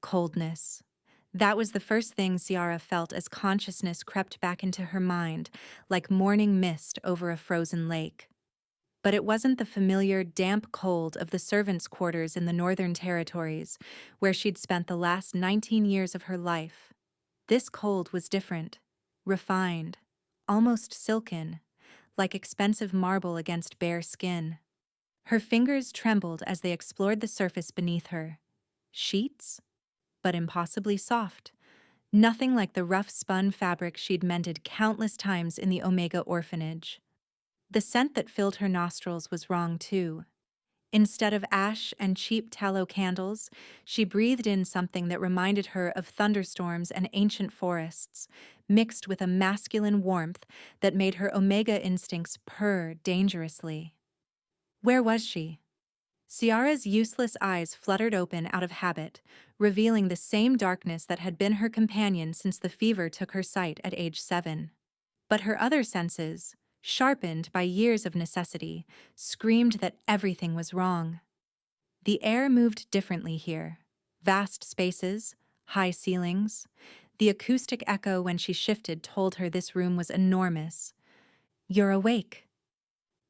Coldness. That was the first thing Ciara felt as consciousness crept back into her mind, like morning mist over a frozen lake. But it wasn't the familiar, damp cold of the servants' quarters in the Northern Territories, where she'd spent the last 19 years of her life. This cold was different, refined, almost silken, like expensive marble against bare skin. Her fingers trembled as they explored the surface beneath her. Sheets? But impossibly soft. Nothing like the rough spun fabric she'd mended countless times in the Omega orphanage. The scent that filled her nostrils was wrong, too. Instead of ash and cheap tallow candles, she breathed in something that reminded her of thunderstorms and ancient forests, mixed with a masculine warmth that made her Omega instincts purr dangerously. Where was she? Ciara's useless eyes fluttered open out of habit, revealing the same darkness that had been her companion since the fever took her sight at age 7. But her other senses, sharpened by years of necessity, screamed that everything was wrong. The air moved differently here. Vast spaces, high ceilings. The acoustic echo when she shifted told her this room was enormous. "You're awake."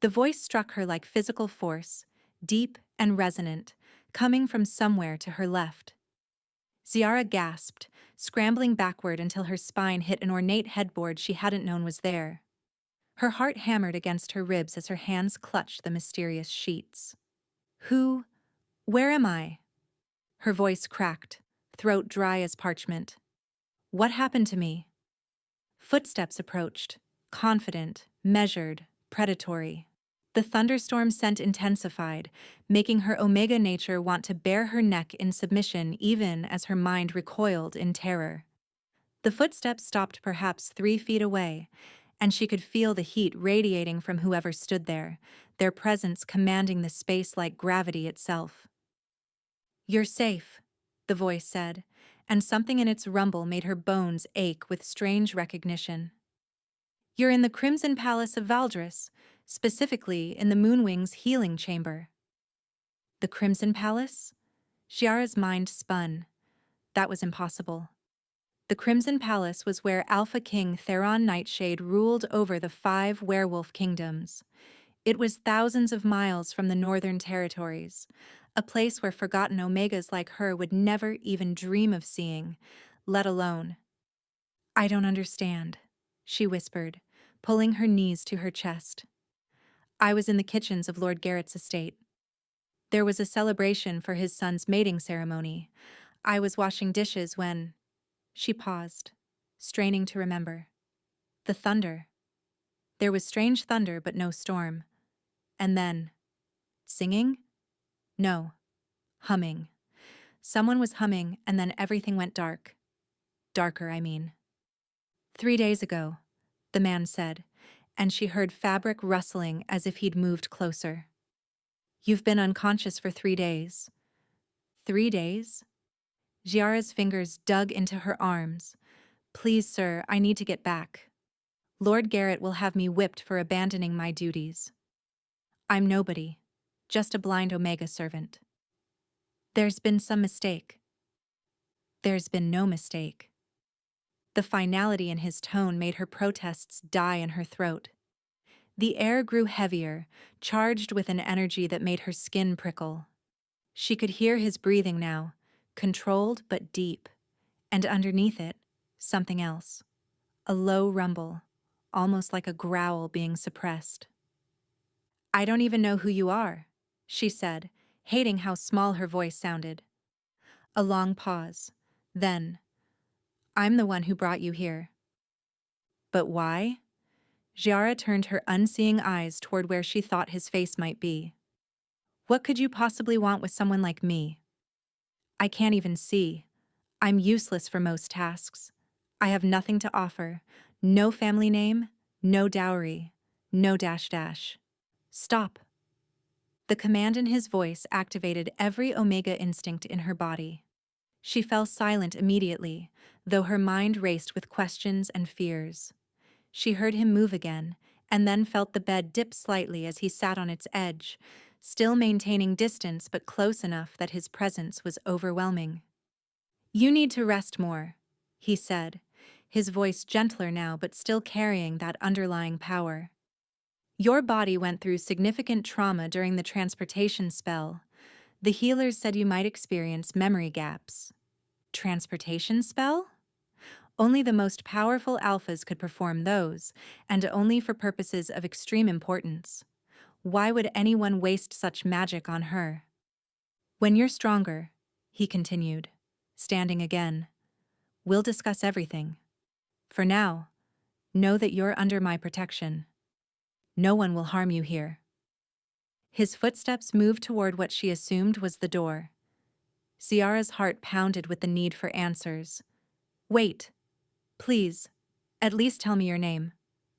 The voice struck her like physical force, deep and resonant, coming from somewhere to her left. Ciara gasped, scrambling backward until her spine hit an ornate headboard she hadn't known was there. Her heart hammered against her ribs as her hands clutched the mysterious sheets. Where am I?" Her voice cracked, throat dry as parchment. "What happened to me?" Footsteps approached, confident, measured, predatory. The thunderstorm scent intensified, making her Omega nature want to bare her neck in submission even as her mind recoiled in terror. The footsteps stopped perhaps 3 feet away, and she could feel the heat radiating from whoever stood there, their presence commanding the space like gravity itself. "You're safe," the voice said, and something in its rumble made her bones ache with strange recognition. "You're in the Crimson Palace of Valdris, specifically in the Moonwing's healing chamber." The Crimson Palace? Ciara's mind spun. That was impossible. The Crimson Palace was where Alpha King Theron Nightshade ruled over the 5 werewolf kingdoms. It was thousands of miles from the Northern Territories, a place where forgotten Omegas like her would never even dream of seeing, let alone. "I don't understand," she whispered, pulling her knees to her chest. "I was in the kitchens of Lord Garrett's estate. There was a celebration for his son's mating ceremony. I was washing dishes when—" She paused, straining to remember. The thunder. There was strange thunder but no storm. And then, singing? No, humming. Someone was humming and then everything went dark. Darker, I mean. "3 days ago," the man said, and she heard fabric rustling as if he'd moved closer. "You've been unconscious for 3 days." 3 days? Giara's fingers dug into her arms. "Please, sir, I need to get back. Lord Garrett will have me whipped for abandoning my duties. I'm nobody, just a blind Omega servant." "There's been some mistake." "There's been no mistake." The finality in his tone made her protests die in her throat. The air grew heavier, charged with an energy that made her skin prickle. She could hear his breathing now, controlled but deep, and underneath it, something else. A low rumble, almost like a growl being suppressed. "I don't even know who you are," she said, hating how small her voice sounded. A long pause. Then, "I'm the one who brought you here." "But why?" Giara turned her unseeing eyes toward where she thought his face might be. "What could you possibly want with someone like me?" "I can't even see. I'm useless for most tasks. I have nothing to offer. No family name, no dowry, no dash dash. Stop." The command in his voice activated every Omega instinct in her body. She fell silent immediately, though her mind raced with questions and fears. She heard him move again, and then felt the bed dip slightly as he sat on its edge, still maintaining distance but close enough that his presence was overwhelming. You need to rest more, he said, his voice gentler now but still carrying that underlying power. Your body went through significant trauma during the transportation spell. The healers said you might experience memory gaps. Transportation spell? Only the most powerful alphas could perform those, and only for purposes of extreme importance. Why would anyone waste such magic on her? When you're stronger, he continued, standing again, we'll discuss everything. For now, know that you're under my protection. No one will harm you here. His footsteps moved toward what she assumed was the door. Ciara's heart pounded with the need for answers. Wait, please, at least tell me your name.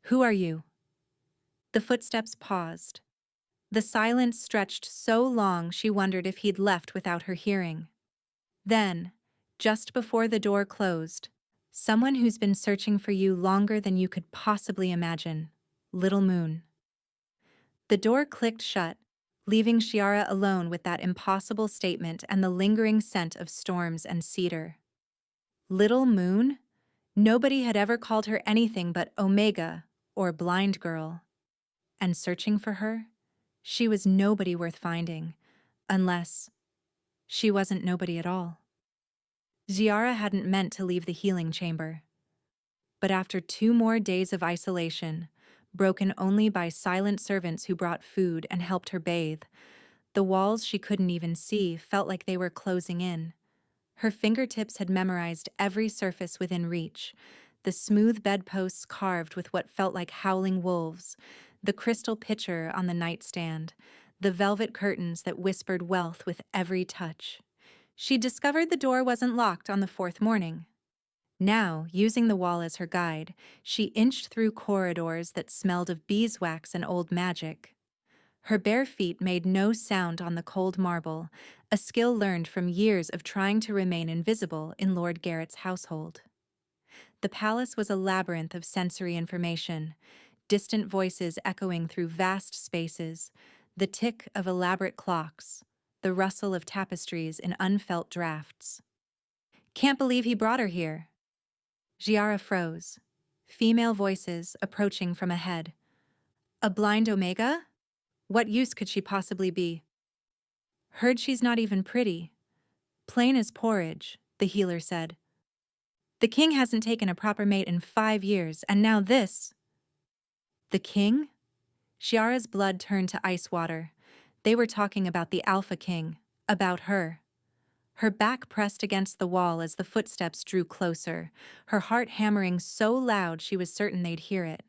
Who are you? The footsteps paused. The silence stretched so long she wondered if he'd left without her hearing. Then, just before the door closed, someone who's been searching for you longer than you could possibly imagine. Little Moon. The door clicked shut, leaving Ciara alone with that impossible statement and the lingering scent of storms and cedar. Little Moon? Nobody had ever called her anything but Omega, or Blind Girl. And searching for her? She was nobody worth finding, unless she wasn't nobody at all. Ciara hadn't meant to leave the healing chamber. But after 2 more days of isolation, broken only by silent servants who brought food and helped her bathe, the walls she couldn't even see felt like they were closing in. Her fingertips had memorized every surface within reach, the smooth bedposts carved with what felt like howling wolves, the crystal pitcher on the nightstand, the velvet curtains that whispered wealth with every touch. She discovered the door wasn't locked on the 4th morning. Now, using the wall as her guide, she inched through corridors that smelled of beeswax and old magic. Her bare feet made no sound on the cold marble, a skill learned from years of trying to remain invisible in Lord Garrett's household. The palace was a labyrinth of sensory information, distant voices echoing through vast spaces, the tick of elaborate clocks, the rustle of tapestries in unfelt drafts. Can't believe he brought her here. Ciara froze. Female voices approaching from ahead. A blind Omega? What use could she possibly be? Heard she's not even pretty. Plain as porridge, the healer said. The king hasn't taken a proper mate in 5 years, and now this. The king? Ciara's blood turned to ice water. They were talking about the Alpha King, about her. Her back pressed against the wall as the footsteps drew closer, her heart hammering so loud she was certain they'd hear it.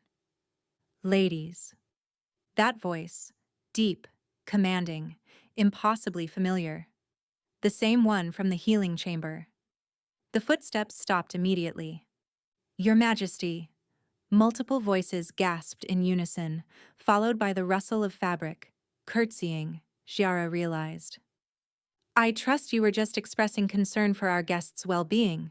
Ladies. That voice, deep, commanding, impossibly familiar. The same one from the healing chamber. The footsteps stopped immediately. Your Majesty. Multiple voices gasped in unison, followed by the rustle of fabric. Curtsying, Ciara realized. I trust you were just expressing concern for our guests' well-being,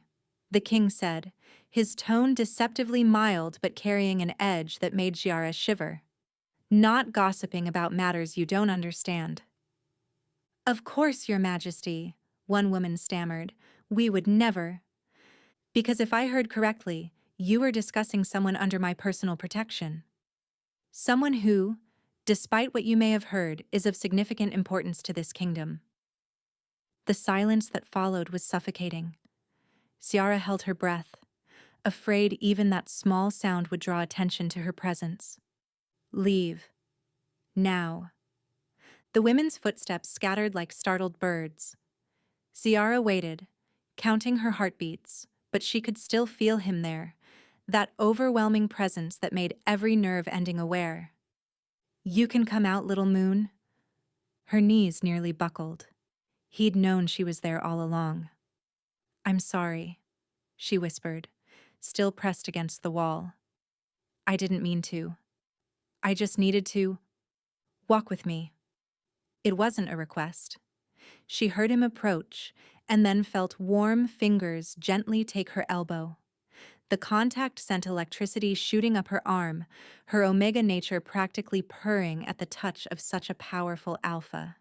the king said, his tone deceptively mild but carrying an edge that made Ciara shiver. Not gossiping about matters you don't understand. Of course, Your Majesty, one woman stammered. We would never. Because if I heard correctly, you were discussing someone under my personal protection. Someone who, despite what you may have heard, is of significant importance to this kingdom. The silence that followed was suffocating. Ciara held her breath, afraid even that small sound would draw attention to her presence. Leave. Now. The women's footsteps scattered like startled birds. Ciara waited, counting her heartbeats, but she could still feel him there, that overwhelming presence that made every nerve ending aware. You can come out, little moon. Her knees nearly buckled. He'd known she was there all along. I'm sorry, she whispered, still pressed against the wall. I didn't mean to. I just needed to walk with me. It wasn't a request. She heard him approach and then felt warm fingers gently take her elbow. The contact sent electricity shooting up her arm, her Omega nature practically purring at the touch of such a powerful alpha.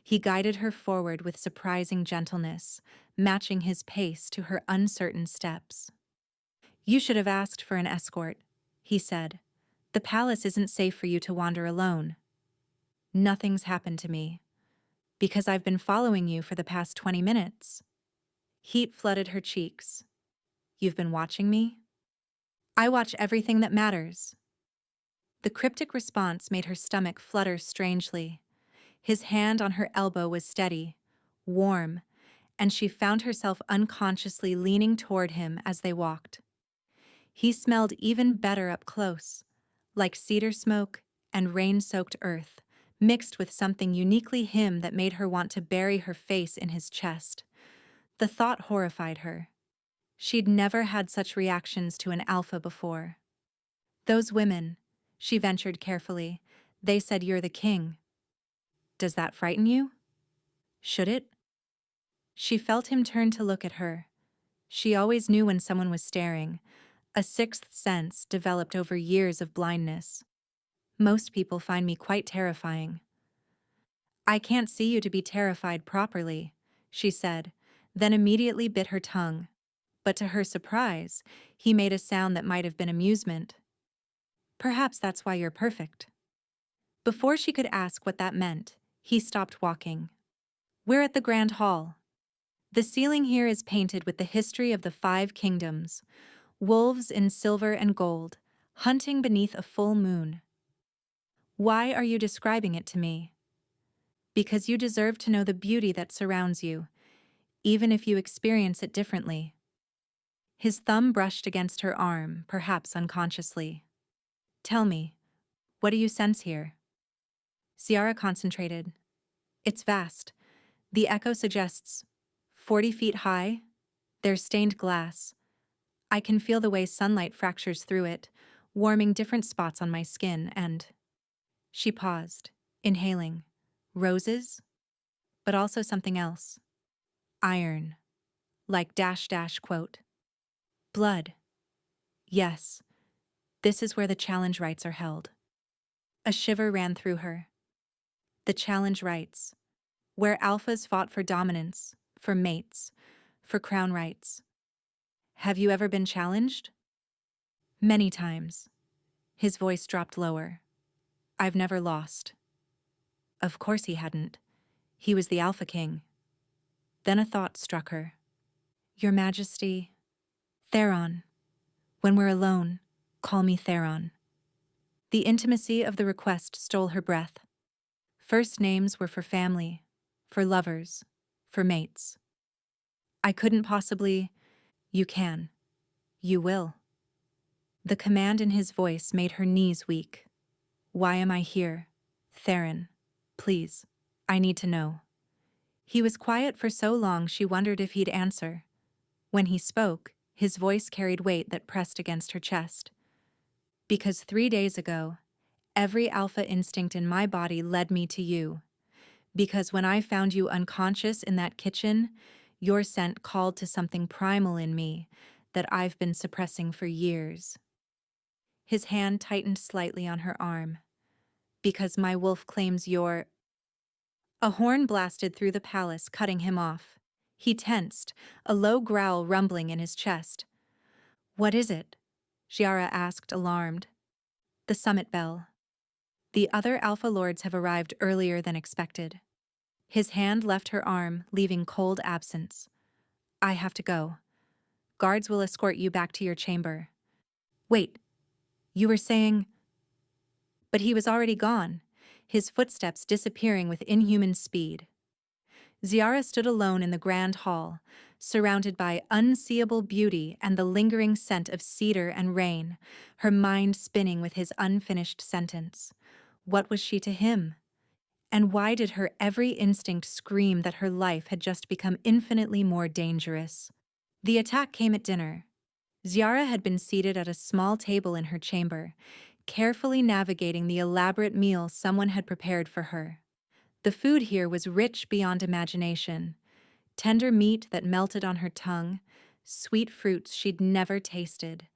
He guided her forward with surprising gentleness, matching his pace to her uncertain steps. "You should have asked for an escort," he said. "The palace isn't safe for you to wander alone." "Nothing's happened to me. Because I've been following you for the past 20 minutes. Heat flooded her cheeks. "You've been watching me?" "I watch everything that matters." The cryptic response made her stomach flutter strangely. His hand on her elbow was steady, warm, and she found herself unconsciously leaning toward him as they walked. He smelled even better up close, like cedar smoke and rain-soaked earth, mixed with something uniquely him that made her want to bury her face in his chest. The thought horrified her. She'd never had such reactions to an alpha before. "Those women," she ventured carefully, "they said you're the king. Does that frighten you? Should it?" She felt him turn to look at her. She always knew when someone was staring, a sixth sense developed over years of blindness. "Most people find me quite terrifying." "I can't see you to be terrified properly," she said, then immediately bit her tongue. But to her surprise, he made a sound that might have been amusement. "Perhaps that's why you're perfect." Before she could ask what that meant, he stopped walking. "We're at the Grand Hall. The ceiling here is painted with the history of the 5 kingdoms, wolves in silver and gold, hunting beneath a full moon." "Why are you describing it to me?" "Because you deserve to know the beauty that surrounds you, even if you experience it differently." His thumb brushed against her arm, perhaps unconsciously. "Tell me, what do you sense here?" Ciara concentrated. "It's vast. The echo suggests 40 feet high. There's stained glass. I can feel the way sunlight fractures through it, warming different spots on my skin, and—" She paused, inhaling. "Roses? But also something else. Iron. Like dash dash quote. Blood. Yes, this is where the challenge rites are held." A shiver ran through her. The challenge rites, where alphas fought for dominance, for mates, for crown rights. "Have you ever been challenged?" "Many times." His voice dropped lower. "I've never lost." Of course he hadn't. He was the Alpha King. Then a thought struck her. "Your Majesty, Theron. When we're alone, call me Theron." The intimacy of the request stole her breath. First names were for family, for lovers, for mates. "I couldn't possibly—" "You can. You will." The command in his voice made her knees weak. "Why am I here? Theron, please, I need to know." He was quiet for so long she wondered if he'd answer. When he spoke, his voice carried weight that pressed against her chest. "Because 3 days ago, every alpha instinct in my body led me to you. Because when I found you unconscious in that kitchen, your scent called to something primal in me that I've been suppressing for years." His hand tightened slightly on her arm. "Because my wolf claims you're—" A horn blasted through the palace, cutting him off. He tensed, a low growl rumbling in his chest. "What is it?" Ciara asked, alarmed. "The summit bell. The other Alpha Lords have arrived earlier than expected." His hand left her arm, leaving cold absence. "I have to go. Guards will escort you back to your chamber." "Wait, you were saying—" But he was already gone, his footsteps disappearing with inhuman speed. Ciara stood alone in the grand hall, surrounded by unseeable beauty and the lingering scent of cedar and rain, her mind spinning with his unfinished sentence. What was she to him? And why did her every instinct scream that her life had just become infinitely more dangerous? The attack came at dinner. Ciara had been seated at a small table in her chamber, carefully navigating the elaborate meal someone had prepared for her. The food here was rich beyond imagination. Tender meat that melted on her tongue, sweet fruits she'd never tasted,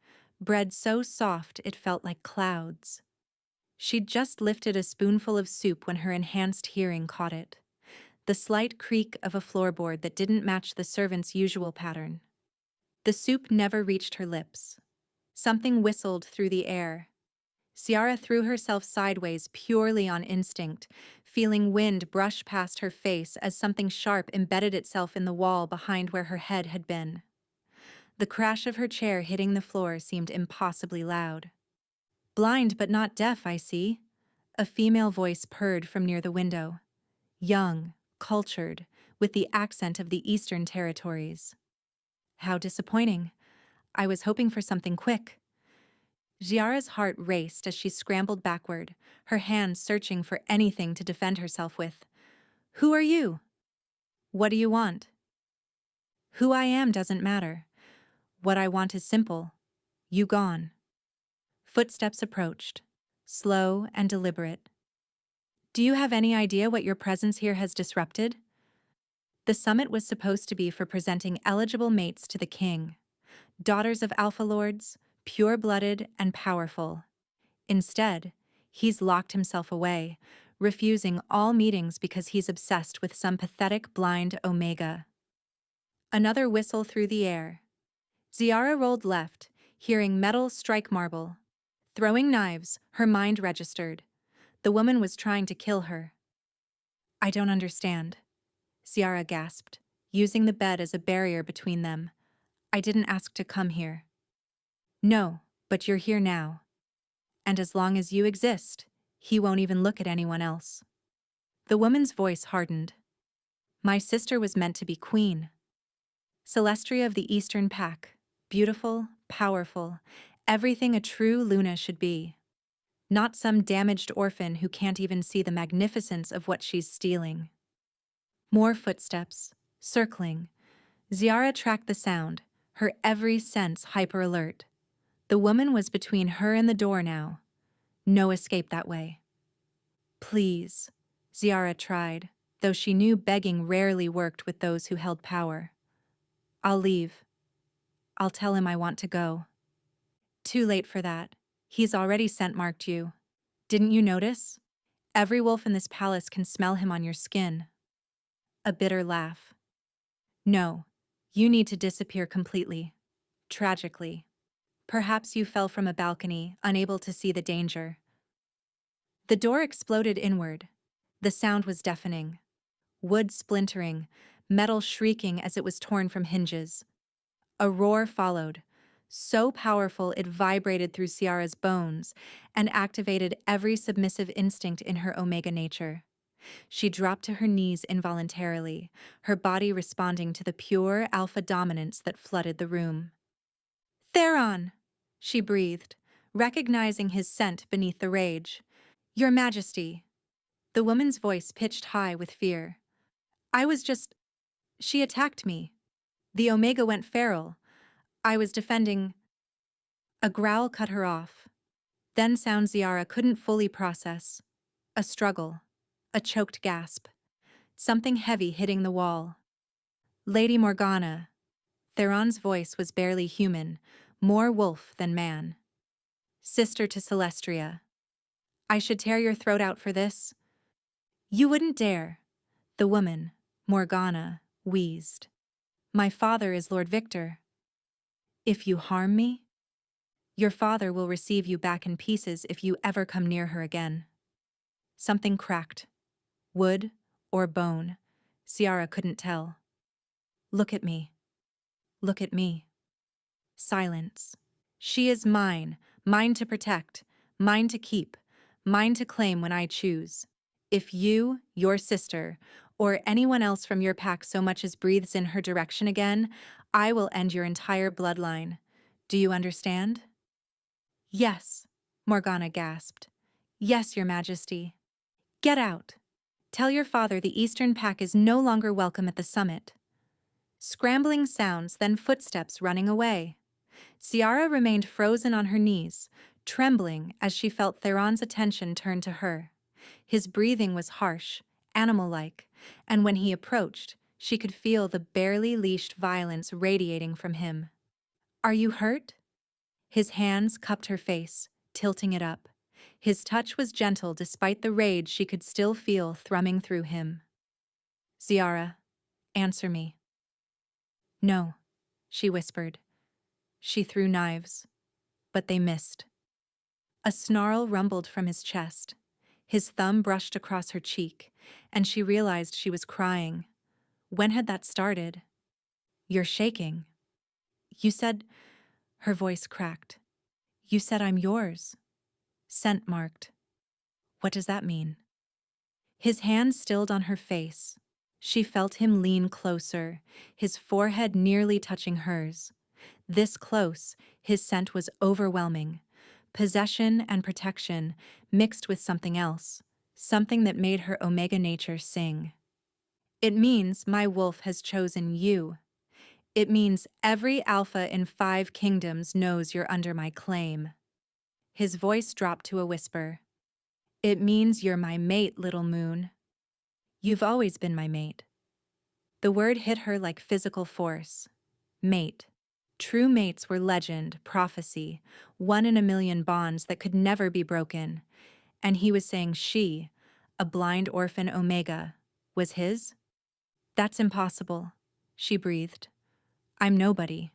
bread so soft it felt like clouds. She'd just lifted a spoonful of soup when her enhanced hearing caught it. the slight creak of a floorboard that didn't match the servant's usual pattern. The soup never reached her lips. Something whistled through the air. Ciara threw herself sideways purely on instinct, feeling wind brush past her face as something sharp embedded itself in the wall behind where her head had been. The crash of her chair hitting the floor seemed impossibly loud. "Blind but not deaf, I see," a female voice purred from near the window. Young, cultured, with the accent of the Eastern Territories. "How disappointing. I was hoping for something quick." Giara's heart raced as she scrambled backward, her hands searching for anything to defend herself with. "Who are you? What do you want?" "Who I am doesn't matter. What I want is simple. You gone." Footsteps approached, slow and deliberate. "Do you have any idea what your presence here has disrupted?" The summit was supposed to be for presenting eligible mates to the king. Daughters of Alpha Lords, pure-blooded and powerful. Instead, he's locked himself away, refusing all meetings because he's obsessed with some pathetic blind Omega. Another whistle through the air. Ciara rolled left, hearing metal strike marble. Throwing knives, her mind registered. The woman was trying to kill her. "I don't understand," Ciara gasped, using the bed as a barrier between them. "I didn't ask to come here." "No, but you're here now. And as long as you exist, he won't even look at anyone else." The woman's voice hardened. "My sister was meant to be queen. Celestria of the Eastern Pack, beautiful, powerful, everything a true Luna should be. Not some damaged orphan who can't even see the magnificence of what she's stealing." More footsteps, circling. Ciara tracked the sound, her every sense hyper-alert. The woman was between her and the door now. No escape that way. "Please," Ciara tried, though she knew begging rarely worked with those who held power. "I'll leave. I'll tell him I want to go." "Too late for that. He's already scent-marked you. Didn't you notice? Every wolf in this palace can smell him on your skin." A bitter laugh. "No, you need to disappear completely. Tragically. Perhaps you fell from a balcony, unable to see the danger." The door exploded inward. The sound was deafening. Wood splintering, metal shrieking as it was torn from hinges. A roar followed, so powerful it vibrated through Ciara's bones and activated every submissive instinct in her Omega nature. She dropped to her knees involuntarily, her body responding to the pure alpha dominance that flooded the room. "Theron!" she breathed, recognizing his scent beneath the rage. "Your Majesty." The woman's voice pitched high with fear. "I was just... She attacked me. The Omega went feral. I was defending..." A growl cut her off. Then sound Ciara couldn't fully process. A struggle. A choked gasp. Something heavy hitting the wall. "Lady Morgana." Theron's voice was barely human, more wolf than man. "Sister to Celestria. I should tear your throat out for this." "You wouldn't dare." The woman, Morgana, wheezed. "My father is Lord Victor. If you harm me, your father will receive you back in pieces if you ever come near her again." Something cracked. Wood or bone. Ciara couldn't tell. "Look at me. Look at me." Silence. "She is mine, mine to protect, mine to keep, mine to claim when I choose. If you, your sister, or anyone else from your pack so much as breathes in her direction again, I will end your entire bloodline. Do you understand?" "Yes," Morgana gasped. "Yes, Your Majesty." "Get out. Tell your father the Eastern Pack is no longer welcome at the summit." Scrambling sounds, then footsteps running away. Ciara remained frozen on her knees, trembling as she felt Theron's attention turn to her. His breathing was harsh, animal-like, and when he approached, she could feel the barely leashed violence radiating from him. "Are you hurt?" His hands cupped her face, tilting it up. His touch was gentle despite the rage she could still feel thrumming through him. Ziara, answer me. No, she whispered. She threw knives, but they missed. A snarl rumbled from his chest. His thumb brushed across her cheek, and she realized she was crying. When had that started? You're shaking. You said, her voice cracked. You said I'm yours. Scent marked. What does that mean? His hand stilled on her face. She felt him lean closer, his forehead nearly touching hers. This close, his scent was overwhelming. Possession and protection mixed with something else, something that made her omega nature sing. It means my wolf has chosen you. It means every alpha in 5 kingdoms knows you're under my claim. His voice dropped to a whisper. It means you're my mate, little moon. You've always been my mate. The word hit her like physical force. Mate. True mates were legend, prophecy, 1 in a million bonds that could never be broken. And he was saying she, a blind orphan Omega, was his? That's impossible, she breathed. I'm nobody.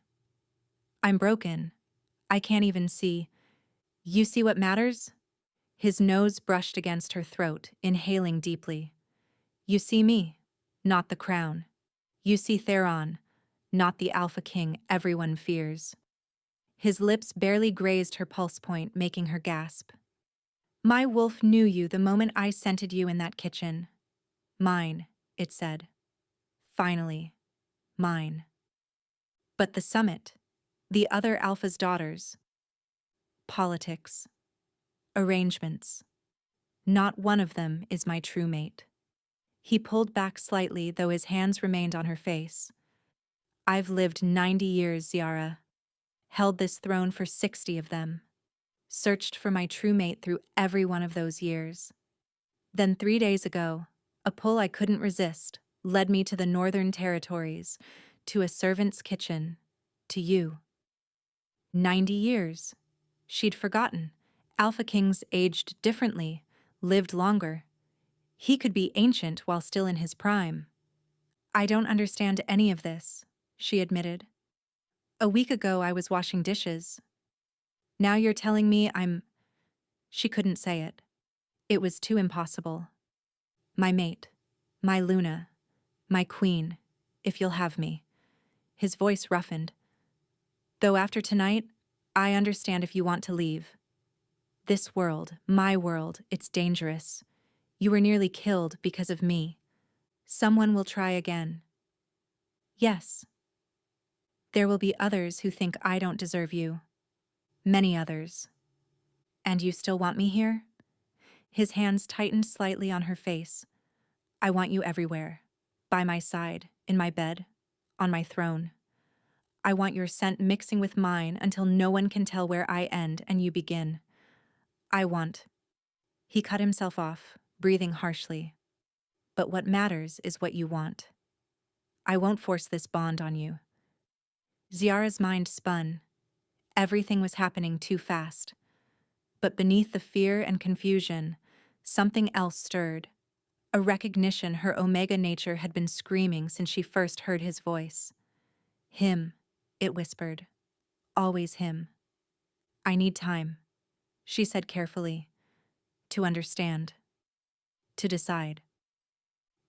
I'm broken. I can't even see. You see what matters? His nose brushed against her throat, inhaling deeply. You see me, not the crown. You see Theron, not the Alpha King everyone fears. His lips barely grazed her pulse point, making her gasp. My wolf knew you the moment I scented you in that kitchen. Mine, it said. Finally, mine. But the summit, the other Alpha's daughters. Politics. Arrangements. Not one of them is my true mate. He pulled back slightly, though his hands remained on her face. I've lived 90 years, Ziara. Held this throne for 60 of them. Searched for my true mate through every one of those years. Then 3 days ago, a pull I couldn't resist led me to the Northern Territories, to a servant's kitchen, to you. 90 years. She'd forgotten. Alpha Kings aged differently, lived longer. He could be ancient while still in his prime. I don't understand any of this, she admitted. A week ago I was washing dishes. Now you're telling me I'm... She couldn't say it. It was too impossible. My mate, my Luna, my queen, if you'll have me. His voice roughened. Though after tonight, I understand if you want to leave. This world, my world, it's dangerous. You were nearly killed because of me. Someone will try again. Yes. There will be others who think I don't deserve you. Many others. And you still want me here? His hands tightened slightly on her face. I want you everywhere. By my side, in my bed, on my throne. I want your scent mixing with mine until no one can tell where I end and you begin. I want... He cut himself off, breathing harshly. But what matters is what you want. I won't force this bond on you. Ziara's mind spun. Everything was happening too fast. But beneath the fear and confusion, something else stirred. A recognition her Omega nature had been screaming since she first heard his voice. Him, it whispered. Always him. I need time, she said carefully. To understand. To decide.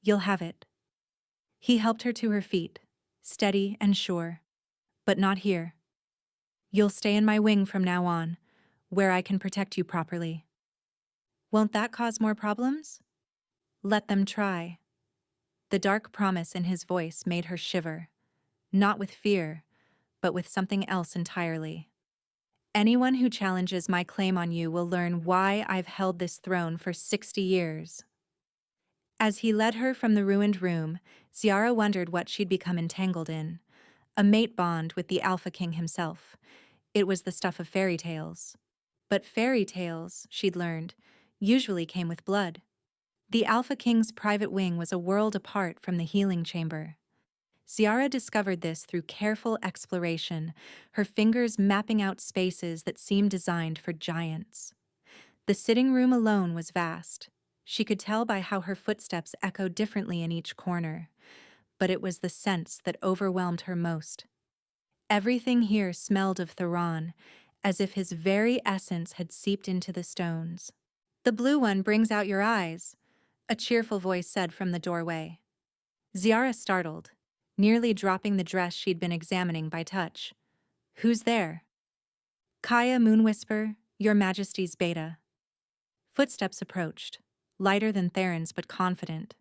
You'll have it. He helped her to her feet, steady and sure. But not here. You'll stay in my wing from now on, where I can protect you properly. Won't that cause more problems? Let them try. The dark promise in his voice made her shiver, not with fear, but with something else entirely. Anyone who challenges my claim on you will learn why I've held this throne for 60 years. As he led her from the ruined room, Ziara wondered what she'd become entangled in. A mate bond with the Alpha King himself. It was the stuff of fairy tales. But fairy tales, she'd learned, usually came with blood. The Alpha King's private wing was a world apart from the healing chamber. Ziara discovered this through careful exploration, her fingers mapping out spaces that seemed designed for giants. The sitting room alone was vast. She could tell by how her footsteps echoed differently in each corner, but it was the sense that overwhelmed her most. Everything here smelled of Theron, as if his very essence had seeped into the stones. "The blue one brings out your eyes," a cheerful voice said from the doorway. Ziara startled, nearly dropping the dress she'd been examining by touch. "Who's there?" "Kaya Moonwhisper, Your Majesty's beta." Footsteps approached, lighter than Theron's but confident.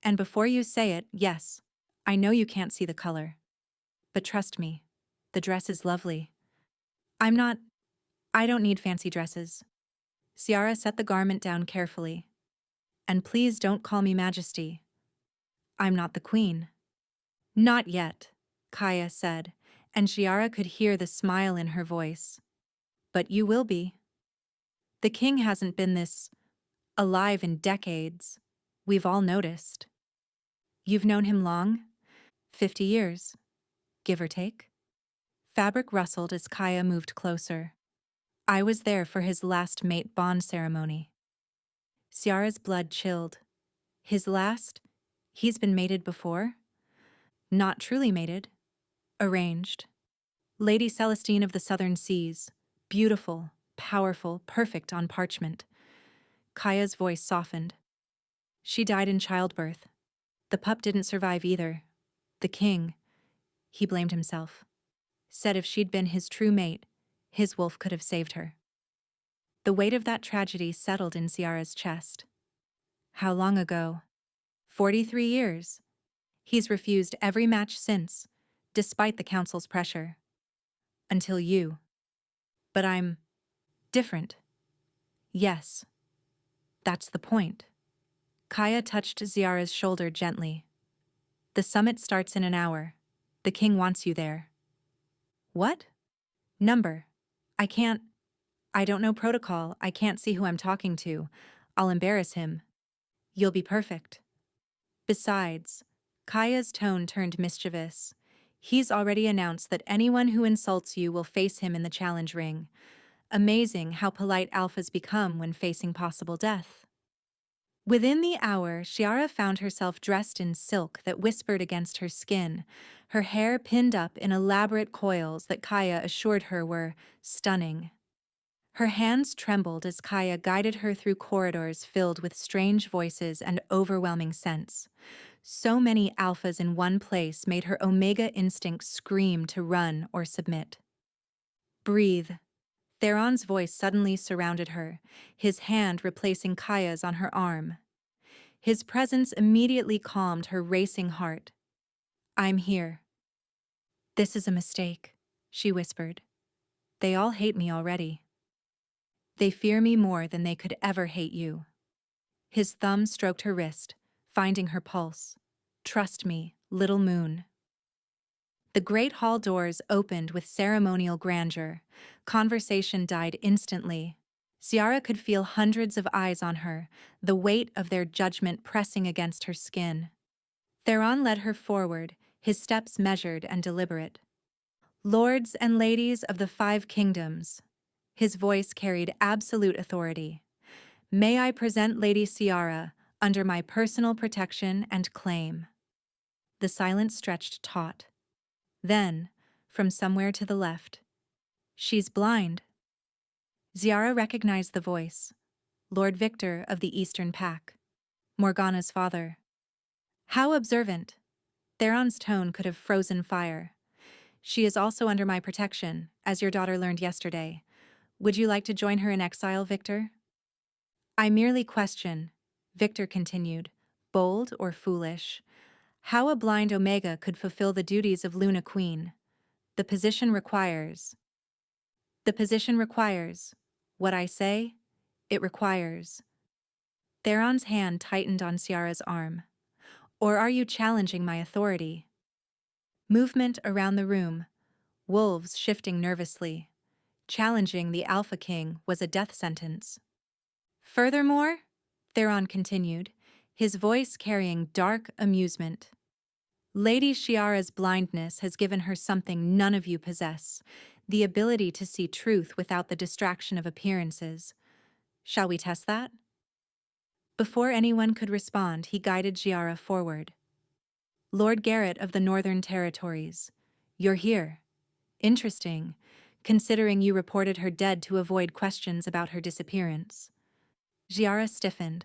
"And before you say it, yes, I know you can't see the color. But trust me, the dress is lovely. I'm not... I don't need fancy dresses." Ciara set the garment down carefully. "And please don't call me Majesty. I'm not the queen." "Not yet," Kaya said, and Ciara could hear the smile in her voice. "But you will be. The king hasn't been this alive in decades. We've all noticed." "You've known him long? 50 years, give or take?" Fabric rustled as Kaya moved closer. "I was there for his last mate bond ceremony." Ciara's blood chilled. "His last? He's been mated before?" "Not truly mated. Arranged. Lady Celestine of the Southern Seas. Beautiful, powerful, perfect on parchment." Kaya's voice softened. "She died in childbirth. The pup didn't survive either. The king," he blamed himself, "said if she'd been his true mate, his wolf could have saved her." The weight of that tragedy settled in Ciara's chest. "How long ago?" 43 years. He's refused every match since, despite the council's pressure. Until you. But I'm different. Yes, that's the point." Kaya touched Ziara's shoulder gently. "The summit starts in an hour. The king wants you there." "What?" "Number. I can't. I don't know protocol. I can't see who I'm talking to. I'll embarrass him." "You'll be perfect." "Besides," Kaya's tone turned mischievous, "he's already announced that anyone who insults you will face him in the challenge ring. Amazing how polite alphas become when facing possible death." Within the hour, Ciara found herself dressed in silk that whispered against her skin, her hair pinned up in elaborate coils that Kaya assured her were stunning. Her hands trembled as Kaya guided her through corridors filled with strange voices and overwhelming scents. So many alphas in one place made her omega instinct scream to run or submit. "Breathe." Theron's voice suddenly surrounded her, his hand replacing Kaya's on her arm. His presence immediately calmed her racing heart. "I'm here." "This is a mistake," she whispered. "They all hate me already." "They fear me more than they could ever hate you." His thumb stroked her wrist, finding her pulse. "Trust me, little moon." The great hall doors opened with ceremonial grandeur. Conversation died instantly. Ciara could feel hundreds of eyes on her, the weight of their judgment pressing against her skin. Theron led her forward, his steps measured and deliberate. "Lords and ladies of the 5 kingdoms," his voice carried absolute authority, "may I present Lady Ciara under my personal protection and claim." The silence stretched taut. Then, from somewhere to the left, "She's blind." Ciara recognized the voice. Lord Victor of the Eastern Pack. Morgana's father. "How observant." Theron's tone could have frozen fire. "She is also under my protection, as your daughter learned yesterday. Would you like to join her in exile, Victor?" "I merely question," Victor continued, "bold or foolish, how a blind Omega could fulfill the duties of Luna Queen. The position requires. The position requires. What I say, it requires." Theron's hand tightened on Ciara's arm. "Or are you challenging my authority?" Movement around the room, wolves shifting nervously. Challenging the Alpha King was a death sentence. "Furthermore," Theron continued, his voice carrying dark amusement, "Lady Ciara's blindness has given her something none of you possess, the ability to see truth without the distraction of appearances. Shall we test that?" Before anyone could respond, he guided Giara forward. Lord Garrett of the Northern Territories. You're here. Interesting, considering you reported her dead to avoid questions about her disappearance. Giara stiffened.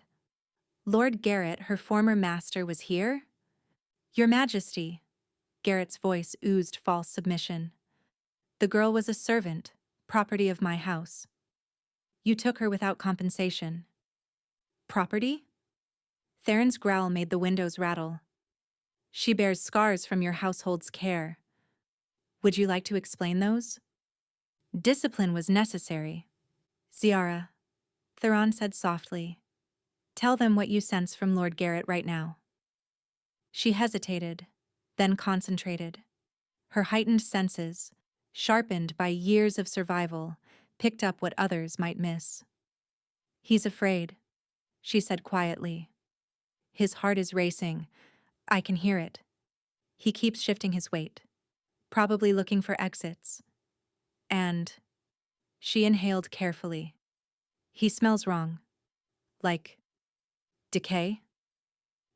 Lord Garrett, her former master, was here? Your Majesty. Garrett's voice oozed false submission. The girl was a servant, property of my house. You took her without compensation. Property? Theron's growl made the windows rattle. She bears scars from your household's care. Would you like to explain those? Discipline was necessary. Ziara, Theron said softly. Tell them what you sense from Lord Garrett right now. She hesitated, then concentrated. Her heightened senses, sharpened by years of survival, picked up what others might miss. He's afraid, she said quietly. His heart is racing. I can hear it. He keeps shifting his weight, probably looking for exits. And she inhaled carefully. He smells wrong. Like decay?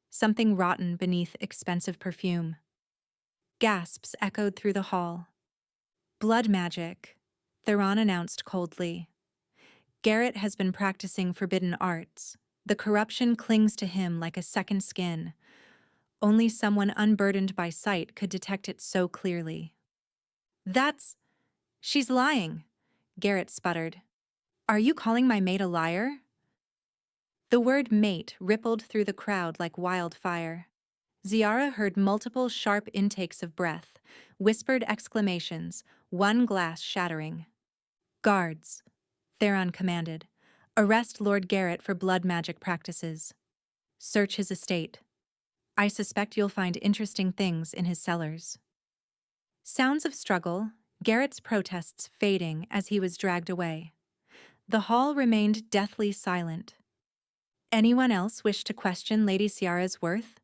Something rotten beneath expensive perfume. Gasps echoed through the hall. Blood magic, Theron announced coldly. Garrett has been practicing forbidden arts. The corruption clings to him like a second skin. Only someone unburdened by sight could detect it so clearly. She's lying, Garrett sputtered. Are you calling my mate a liar? The word mate rippled through the crowd like wildfire. Ziara heard multiple sharp intakes of breath, whispered exclamations, one glass shattering. Guards, Theron commanded. Arrest Lord Garrett for blood magic practices. Search his estate. I suspect you'll find interesting things in his cellars. Sounds of struggle, Garrett's protests fading as he was dragged away. The hall remained deathly silent. Anyone else wish to question Lady Ciara's worth?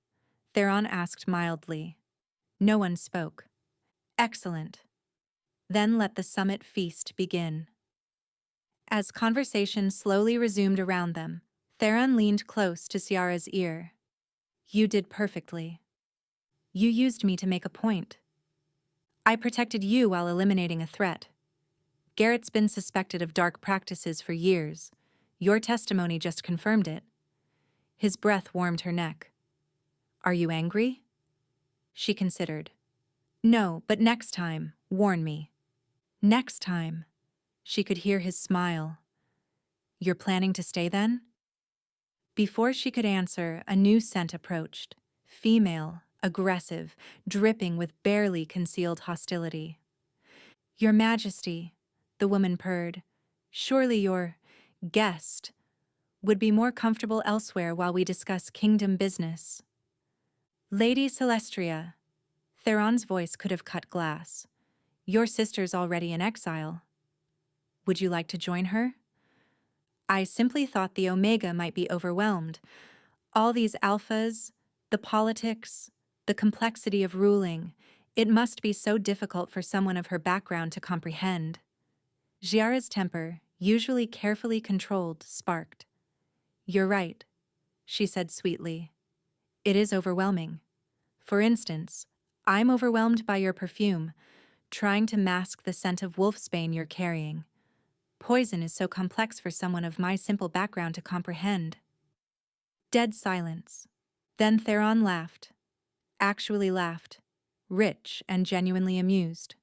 Theron asked mildly. No one spoke. Excellent. Then let the summit feast begin. As conversation slowly resumed around them, Theron leaned close to Ciara's ear. You did perfectly. You used me to make a point. I protected you while eliminating a threat. Garrett's been suspected of dark practices for years. Your testimony just confirmed it. His breath warmed her neck. Are you angry? She considered. No, but next time, warn me. Next time. She could hear his smile. You're planning to stay then? Before she could answer, a new scent approached. Female, aggressive, dripping with barely concealed hostility. Your Majesty, the woman purred. Surely your guest would be more comfortable elsewhere while we discuss kingdom business. Lady Celestria, Theron's voice could have cut glass. Your sister's already in exile. Would you like to join her? I simply thought the Omega might be overwhelmed. All these alphas, the politics, the complexity of ruling, it must be so difficult for someone of her background to comprehend. Giara's temper, usually carefully controlled, sparked. You're right, she said sweetly. It is overwhelming. For instance, I'm overwhelmed by your perfume, trying to mask the scent of wolfsbane you're carrying. Poison is so complex for someone of my simple background to comprehend. Dead silence. Then Theron laughed. Actually laughed. Rich and genuinely amused.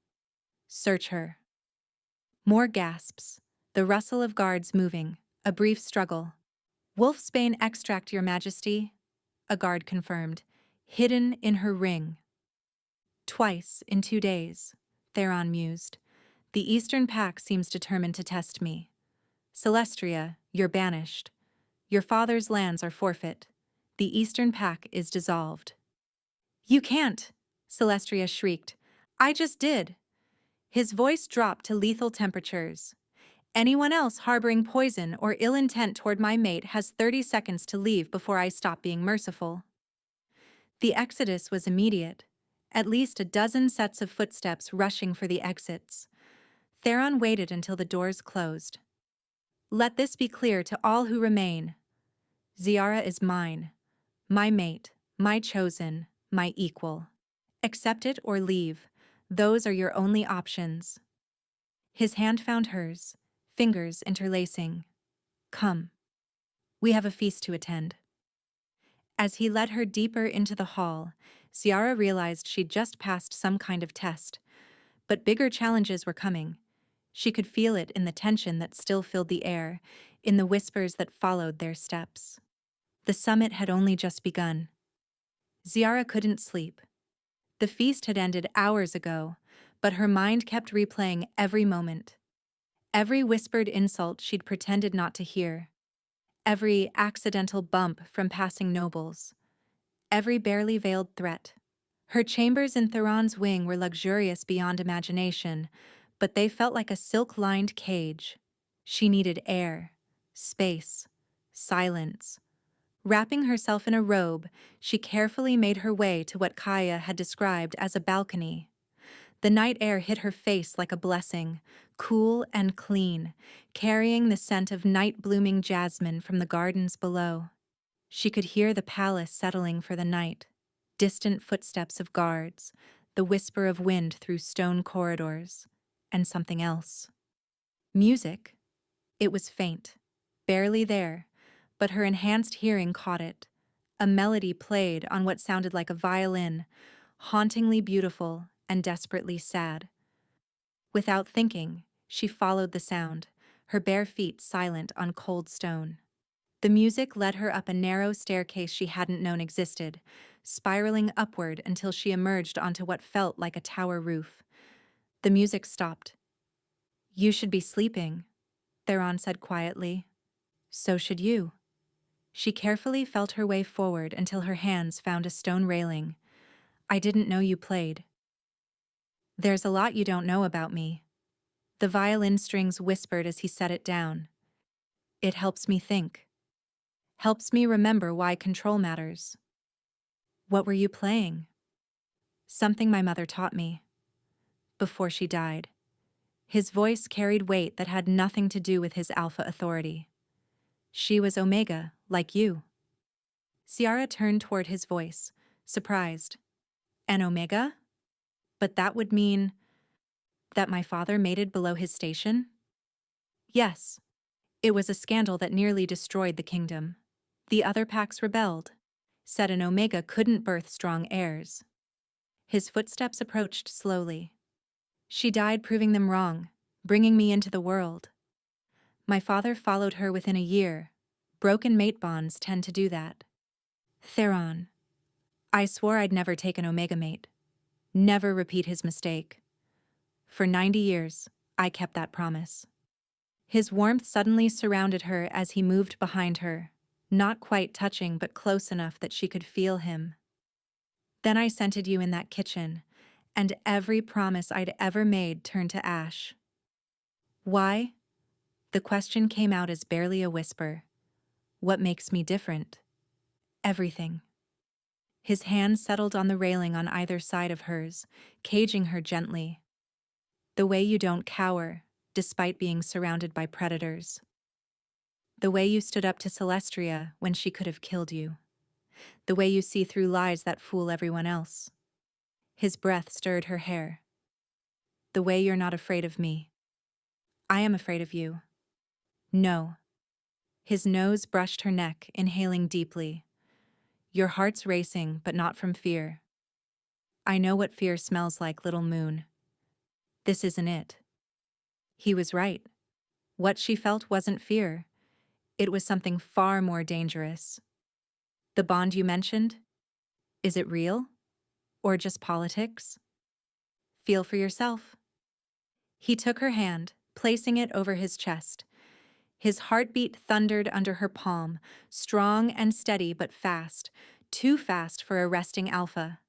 Search her. More gasps. The rustle of guards moving. A brief struggle. Wolfsbane extract, Your Majesty, a guard confirmed. Hidden in her ring. Twice in 2 days, Theron mused. The Eastern Pack seems determined to test me. Celestria, you're banished. Your father's lands are forfeit. The Eastern Pack is dissolved. You can't, Celestria shrieked. I just did. His voice dropped to lethal temperatures. Anyone else harboring poison or ill intent toward my mate has 30 seconds to leave before I stop being merciful. The exodus was immediate. At least a dozen sets of footsteps rushing for the exits. Theron waited until the doors closed. Let this be clear to all who remain. Ziara is mine, my mate, my chosen, my equal. Accept it or leave. Those are your only options. His hand found hers, fingers interlacing. Come. We have a feast to attend. As he led her deeper into the hall, Ciara realized she'd just passed some kind of test. But bigger challenges were coming. She could feel it in the tension that still filled the air, in the whispers that followed their steps. The summit had only just begun. Ziara couldn't sleep. The feast had ended hours ago, but her mind kept replaying every moment. Every whispered insult she'd pretended not to hear. Every accidental bump from passing nobles. Every barely veiled threat. Her chambers in Theron's wing were luxurious beyond imagination, but they felt like a silk-lined cage. She needed air, space, silence. Wrapping herself in a robe, she carefully made her way to what Kaya had described as a balcony. The night air hit her face like a blessing, cool and clean, carrying the scent of night-blooming jasmine from the gardens below. She could hear the palace settling for the night, distant footsteps of guards, the whisper of wind through stone corridors, and something else. Music. It was faint, barely there, but her enhanced hearing caught it. A melody played on what sounded like a violin, hauntingly beautiful and desperately sad. Without thinking, she followed the sound, her bare feet silent on cold stone. The music led her up a narrow staircase she hadn't known existed, spiraling upward until she emerged onto what felt like a tower roof. The music stopped. "You should be sleeping," Theron said quietly. "So should you." She carefully felt her way forward until her hands found a stone railing. "I didn't know you played." "There's a lot you don't know about me," the violin strings whispered as he set it down. "It helps me think. Helps me remember why control matters." "What were you playing?" "Something my mother taught me. Before she died." His voice carried weight that had nothing to do with his alpha authority. "She was Omega, like you." Ciara turned toward his voice, surprised. "An Omega? But that would mean that my father mated below his station?" "Yes. It was a scandal that nearly destroyed the kingdom. The other packs rebelled, said an Omega couldn't birth strong heirs." His footsteps approached slowly. "She died proving them wrong, bringing me into the world. My father followed her within a year. Broken mate bonds tend to do that." "Theron, I swore I'd never take an Omega mate. Never repeat his mistake. For 90 years, I kept that promise." His warmth suddenly surrounded her as he moved behind her, not quite touching but close enough that she could feel him. "Then I scented you in that kitchen, and every promise I'd ever made turned to ash." "Why?" The question came out as barely a whisper. "What makes me different?" "Everything." His hand settled on the railing on either side of hers, caging her gently. "The way you don't cower, despite being surrounded by predators. The way you stood up to Celestria when she could have killed you. The way you see through lies that fool everyone else." His breath stirred her hair. "The way you're not afraid of me. I am afraid of you." "No." His nose brushed her neck, inhaling deeply. "Your heart's racing, but not from fear. I know what fear smells like, little moon. This isn't it." He was right. What she felt wasn't fear. It was something far more dangerous. "The bond you mentioned? Is it real? Or just politics? Feel for yourself." He took her hand, placing it over his chest. His heartbeat thundered under her palm, strong and steady but fast, too fast for a resting alpha.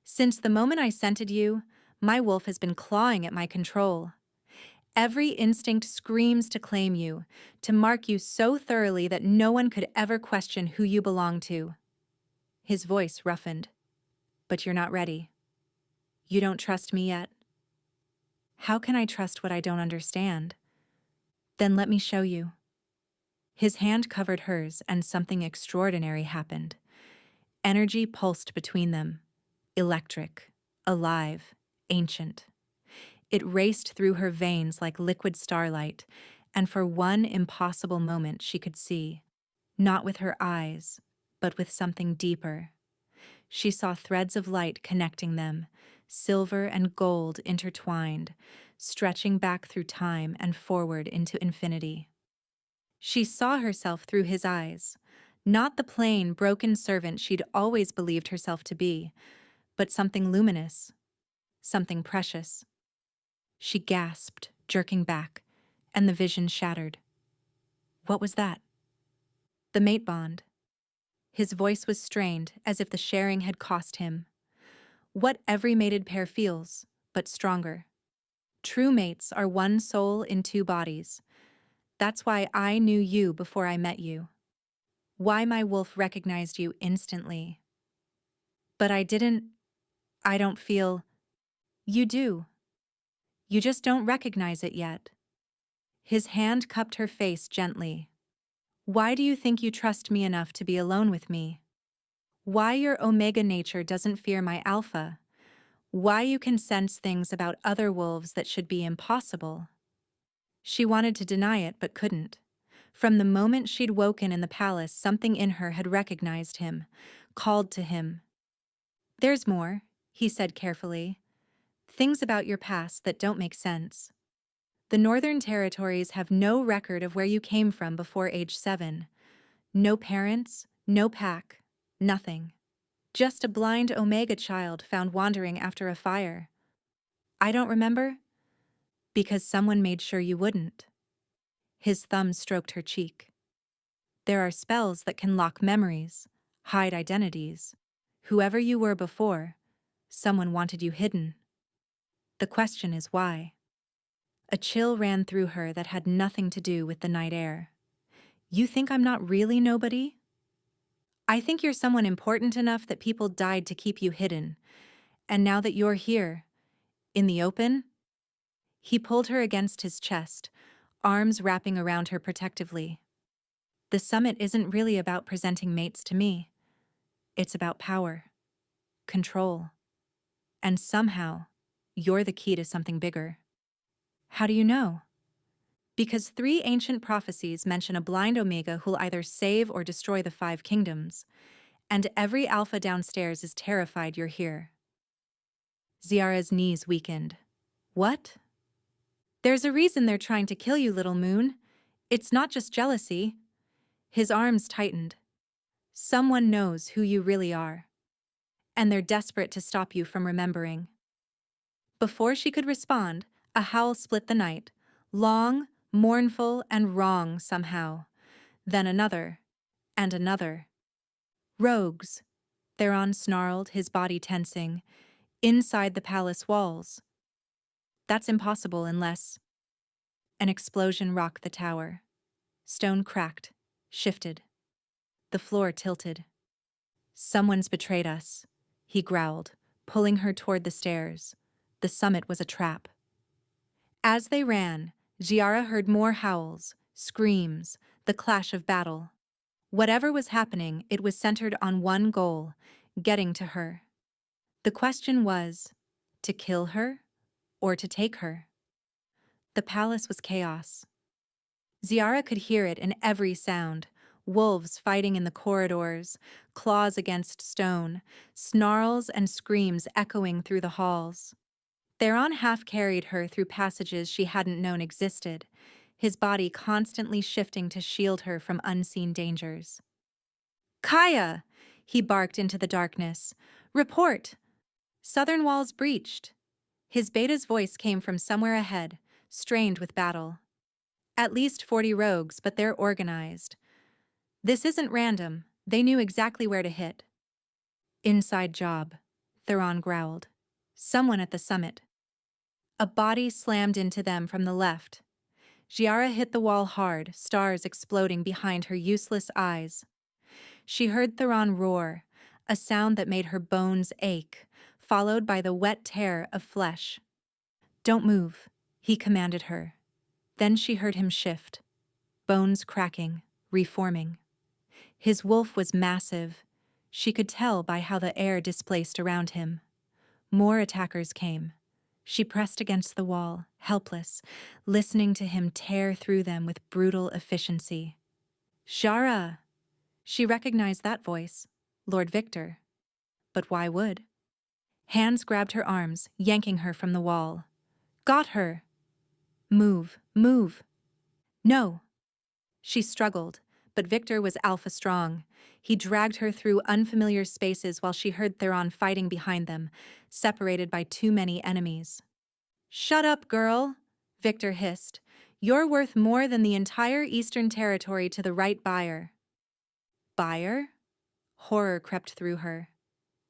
"Since the moment I scented you, my wolf has been clawing at my control. Every instinct screams to claim you, to mark you so thoroughly that no one could ever question who you belong to." His voice roughened. "But you're not ready. You don't trust me yet." "How can I trust what I don't understand?" "Then let me show you." His hand covered hers, and something extraordinary happened. Energy pulsed between them. Electric, alive, ancient. It raced through her veins like liquid starlight, and for one impossible moment she could see. Not with her eyes, but with something deeper. She saw threads of light connecting them, silver and gold intertwined, stretching back through time and forward into infinity. She saw herself through his eyes, not the plain, broken servant she'd always believed herself to be, but something luminous, something precious. She gasped, jerking back, and the vision shattered. What was that? The mate bond. His voice was strained, as if the sharing had cost him. What every mated pair feels, but stronger. True mates are one soul in two bodies. That's why I knew you before I met you. Why my wolf recognized you instantly. But I don't feel. You do. You just don't recognize it yet. His hand cupped her face gently. Why do you think you trust me enough to be alone with me? Why your omega nature doesn't fear my alpha? Why you can sense things about other wolves that should be impossible? She wanted to deny it but couldn't. From the moment she'd woken in the palace, something in her had recognized him, called to him. There's more, he said carefully. Things about your past that don't make sense. The Northern Territories have no record of where you came from before age 7. No parents, no pack, nothing. Just a blind Omega child found wandering after a fire. I don't remember? Because someone made sure you wouldn't. His thumb stroked her cheek. There are spells that can lock memories, hide identities. Whoever you were before, someone wanted you hidden. The question is why. A chill ran through her that had nothing to do with the night air. You think I'm not really nobody? I think you're someone important enough that people died to keep you hidden. And now that you're here, in the open? He pulled her against his chest, arms wrapping around her protectively. The summit isn't really about presenting mates to me. It's about power, control. And somehow, you're the key to something bigger. How do you know? Because 3 ancient prophecies mention a blind Omega who'll either save or destroy the 5 kingdoms, and every alpha downstairs is terrified you're here. Ziara's knees weakened. What? There's a reason they're trying to kill you, little moon. It's not just jealousy. His arms tightened. Someone knows who you really are. And they're desperate to stop you from remembering. Before she could respond, a howl split the night, long, mournful, and wrong somehow. Then another, and another. Rogues. Theron snarled, his body tensing. Inside the palace walls. That's impossible unless... An explosion rocked the tower. Stone cracked, shifted. The floor tilted. Someone's betrayed us, he growled, pulling her toward the stairs. The summit was a trap. As they ran, Giara heard more howls, screams, the clash of battle. Whatever was happening, it was centered on one goal, getting to her. The question was, to kill her or to take her? The palace was chaos. Ziara could hear it in every sound. Wolves fighting in the corridors, claws against stone, snarls and screams echoing through the halls. Theron half carried her through passages she hadn't known existed, his body constantly shifting to shield her from unseen dangers. Kaya! He barked into the darkness. Report! Southern walls breached. His beta's voice came from somewhere ahead, strained with battle. At least 40 rogues, but they're organized. This isn't random. They knew exactly where to hit. Inside job, Theron growled. Someone at the summit. A body slammed into them from the left. Giara hit the wall hard, stars exploding behind her useless eyes. She heard Theron roar, a sound that made her bones ache, followed by the wet tear of flesh. Don't move, he commanded her. Then she heard him shift, bones cracking, reforming. His wolf was massive. She could tell by how the air displaced around him. More attackers came. She pressed against the wall, helpless, listening to him tear through them with brutal efficiency. Shara! She recognized that voice. Lord Victor. But why would? Hands grabbed her arms, yanking her from the wall. Got her! Move, move! No! She struggled, but Victor was alpha strong. He dragged her through unfamiliar spaces while she heard Theron fighting behind them, separated by too many enemies. Shut up, girl! Victor hissed. You're worth more than the entire Eastern Territory to the right buyer. Buyer? Horror crept through her.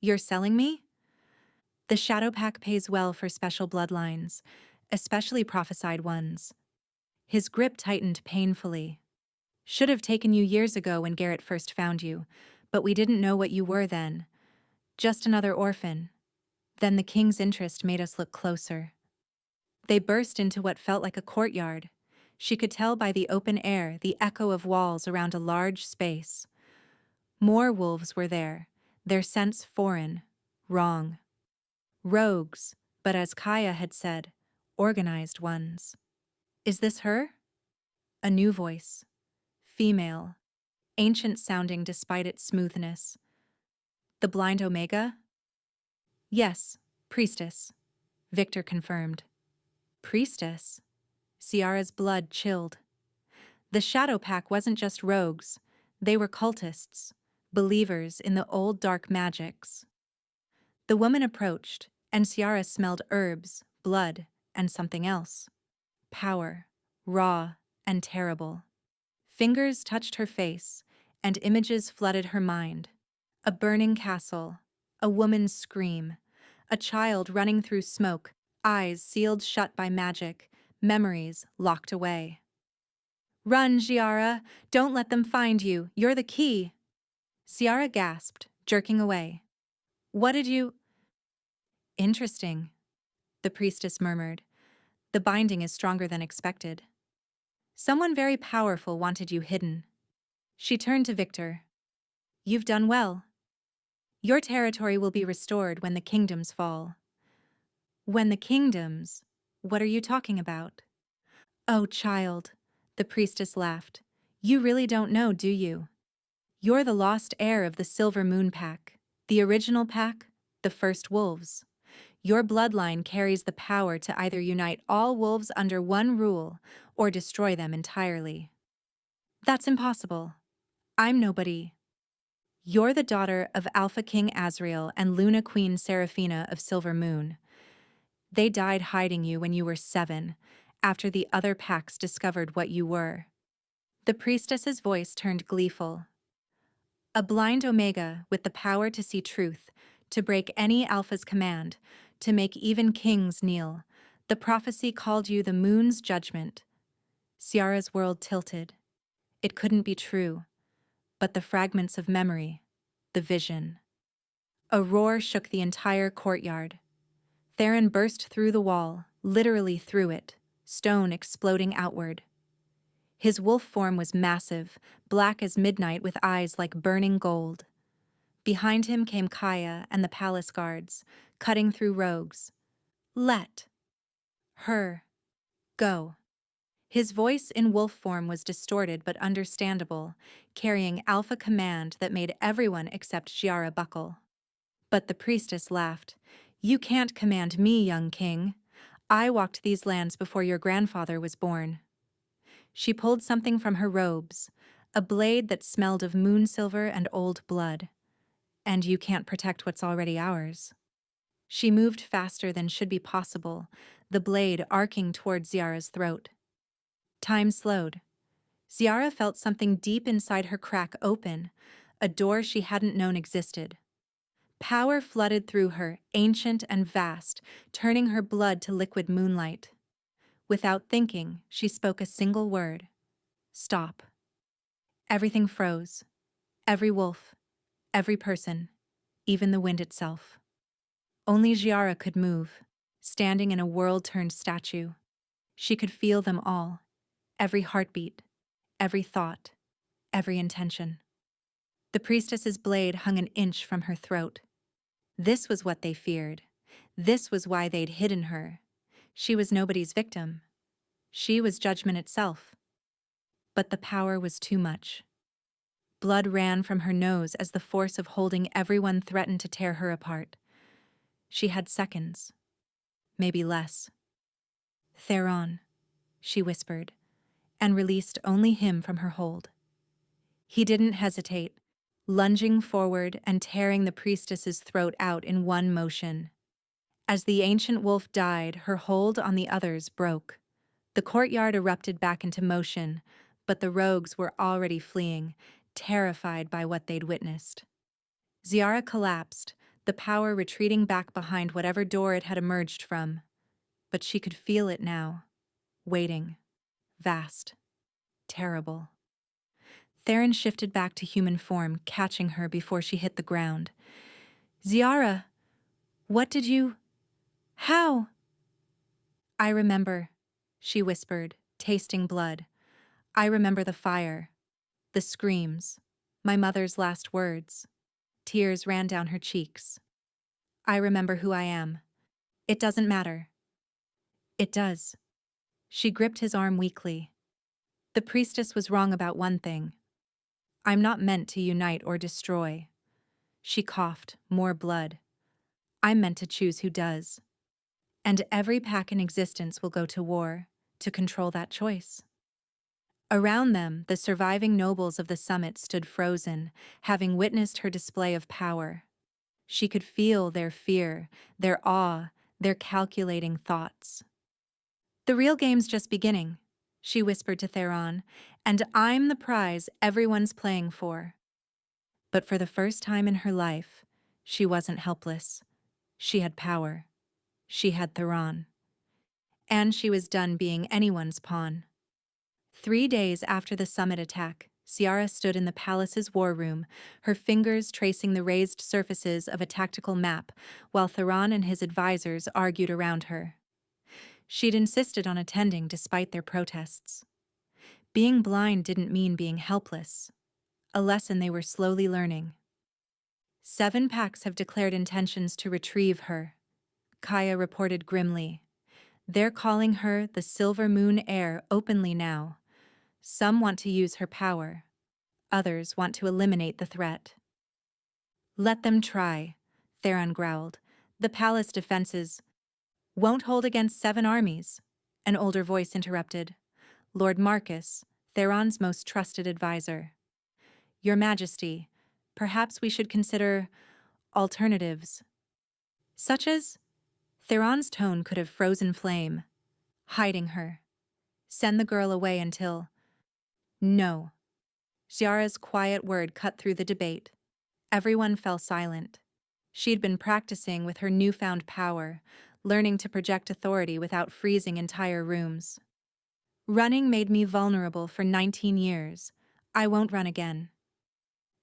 You're selling me? The Shadow Pack pays well for special bloodlines, especially prophesied ones. His grip tightened painfully. Should have taken you years ago when Garrett first found you, but we didn't know what you were then. Just another orphan. Then the king's interest made us look closer. They burst into what felt like a courtyard. She could tell by the open air, the echo of walls around a large space. More wolves were there, their scents foreign, wrong. Rogues, but as Kaya had said, organized ones. Is this her? A new voice. Female. Ancient sounding despite its smoothness. The blind Omega? Yes, priestess, Victor confirmed. Priestess? Ciara's blood chilled. The Shadow Pack wasn't just rogues, they were cultists, believers in the old dark magics. The woman approached, and Ciara smelled herbs, blood, and something else. Power, raw and terrible. Fingers touched her face, and images flooded her mind. A burning castle, a woman's scream, a child running through smoke, eyes sealed shut by magic, memories locked away. Run, Ciara! Don't let them find you! You're the key! Ciara gasped, jerking away. What did you— Interesting, the priestess murmured. The binding is stronger than expected. Someone very powerful wanted you hidden. She turned to Victor. You've done well. Your territory will be restored when the kingdoms fall. When the kingdoms? What are you talking about? Oh, child, the priestess laughed. You really don't know, do you? You're the lost heir of the Silver Moon Pack, the original pack, the first wolves. Your bloodline carries the power to either unite all wolves under one rule or destroy them entirely. That's impossible. I'm nobody. You're the daughter of Alpha King Azrael and Luna Queen Seraphina of Silver Moon. They died hiding you when you were 7, after the other packs discovered what you were. The priestess's voice turned gleeful. A blind Omega with the power to see truth, to break any Alpha's command, to make even kings kneel. The prophecy called you the moon's judgment. Ciara's world tilted. It couldn't be true. But the fragments of memory, the vision. A roar shook the entire courtyard. Theron burst through the wall, literally through it, stone exploding outward. His wolf form was massive, black as midnight with eyes like burning gold. Behind him came Kaya and the palace guards, cutting through rogues. Let her go. His voice in wolf form was distorted but understandable, carrying alpha command that made everyone except Ciara buckle. But the priestess laughed. You can't command me, young king. I walked these lands before your grandfather was born. She pulled something from her robes, a blade that smelled of moon silver and old blood. And you can't protect what's already ours. She moved faster than should be possible, the blade arcing toward Ciara's throat. Time slowed. Ciara felt something deep inside her crack open, a door she hadn't known existed. Power flooded through her, ancient and vast, turning her blood to liquid moonlight. Without thinking, she spoke a single word. Stop. Everything froze. Every wolf. Every person. Even the wind itself. Only Ciara could move, standing in a world-turned statue. She could feel them all. Every heartbeat. Every thought. every intention. The priestess's blade hung an inch from her throat. This was what they feared. This was why they'd hidden her. She was nobody's victim. She was judgment itself. But the power was too much. Blood ran from her nose as the force of holding everyone threatened to tear her apart. She had seconds. Maybe less. "Theron," she whispered, and released only him from her hold. He didn't hesitate, lunging forward and tearing the priestess's throat out in one motion. As the ancient wolf died, her hold on the others broke. The courtyard erupted back into motion, but the rogues were already fleeing, terrified by what they'd witnessed. Ziara collapsed, the power retreating back behind whatever door it had emerged from. But she could feel it now, waiting, vast, terrible. Theron shifted back to human form, catching her before she hit the ground. "Ziara, what did you... how?" "I remember," she whispered, tasting blood. "I remember the fire, the screams, my mother's last words." Tears ran down her cheeks. "I remember who I am. It doesn't matter." "It does." She gripped his arm weakly. "The priestess was wrong about one thing. I'm not meant to unite or destroy." She coughed, more blood. "I'm meant to choose who does. And every pack in existence will go to war to control that choice." Around them, the surviving nobles of the summit stood frozen, having witnessed her display of power. She could feel their fear, their awe, their calculating thoughts. "The real game's just beginning," she whispered to Theron, "and I'm the prize everyone's playing for." But for the first time in her life, she wasn't helpless. She had power. She had Theron. And she was done being anyone's pawn. 3 days after the summit attack, Ciara stood in the palace's war room, her fingers tracing the raised surfaces of a tactical map, while Theron and his advisors argued around her. She'd insisted on attending despite their protests. Being blind didn't mean being helpless, a lesson they were slowly learning. 7 packs have declared intentions to retrieve her, Kaya reported grimly. They're calling her the Silver Moon Heir openly now. Some want to use her power. Others want to eliminate the threat. "Let them try," Theron growled. "The palace defenses won't hold against 7 armies." An older voice interrupted. Lord Marcus, Theron's most trusted advisor. "Your Majesty, perhaps we should consider alternatives." "Such as?" Theron's tone could have frozen flame. "Hiding her. Send the girl away until..." "No." Ciara's quiet word cut through the debate. Everyone fell silent. She'd been practicing with her newfound power, learning to project authority without freezing entire rooms. "Running made me vulnerable for 19 years. I won't run again."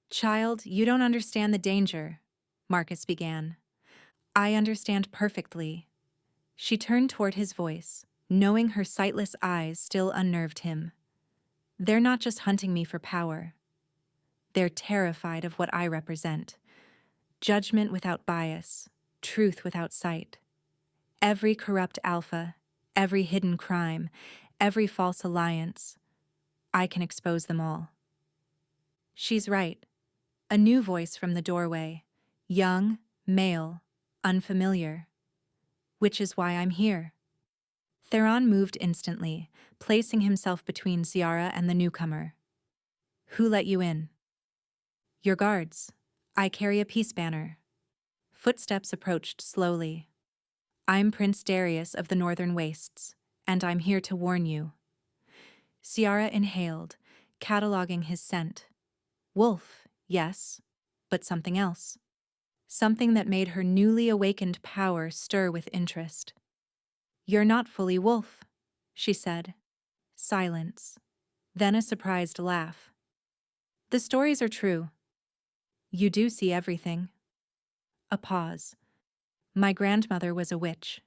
"Child, you don't understand the danger," Marcus began. "I understand perfectly." She turned toward his voice, knowing her sightless eyes still unnerved him. "They're not just hunting me for power. They're terrified of what I represent. Judgment without bias, truth without sight. Every corrupt alpha, every hidden crime, every false alliance. I can expose them all." "She's right." A new voice from the doorway. Young, male, unfamiliar. "Which is why I'm here." Theron moved instantly, placing himself between Ciara and the newcomer. "Who let you in?" "Your guards. I carry a peace banner." Footsteps approached slowly. "I'm Prince Darius of the Northern Wastes, and I'm here to warn you." Ciara inhaled, cataloging his scent. Wolf, yes, but something else. Something that made her newly awakened power stir with interest. "You're not fully wolf," she said. Silence. Then a surprised laugh. "The stories are true. You do see everything." A pause. "My grandmother was a witch.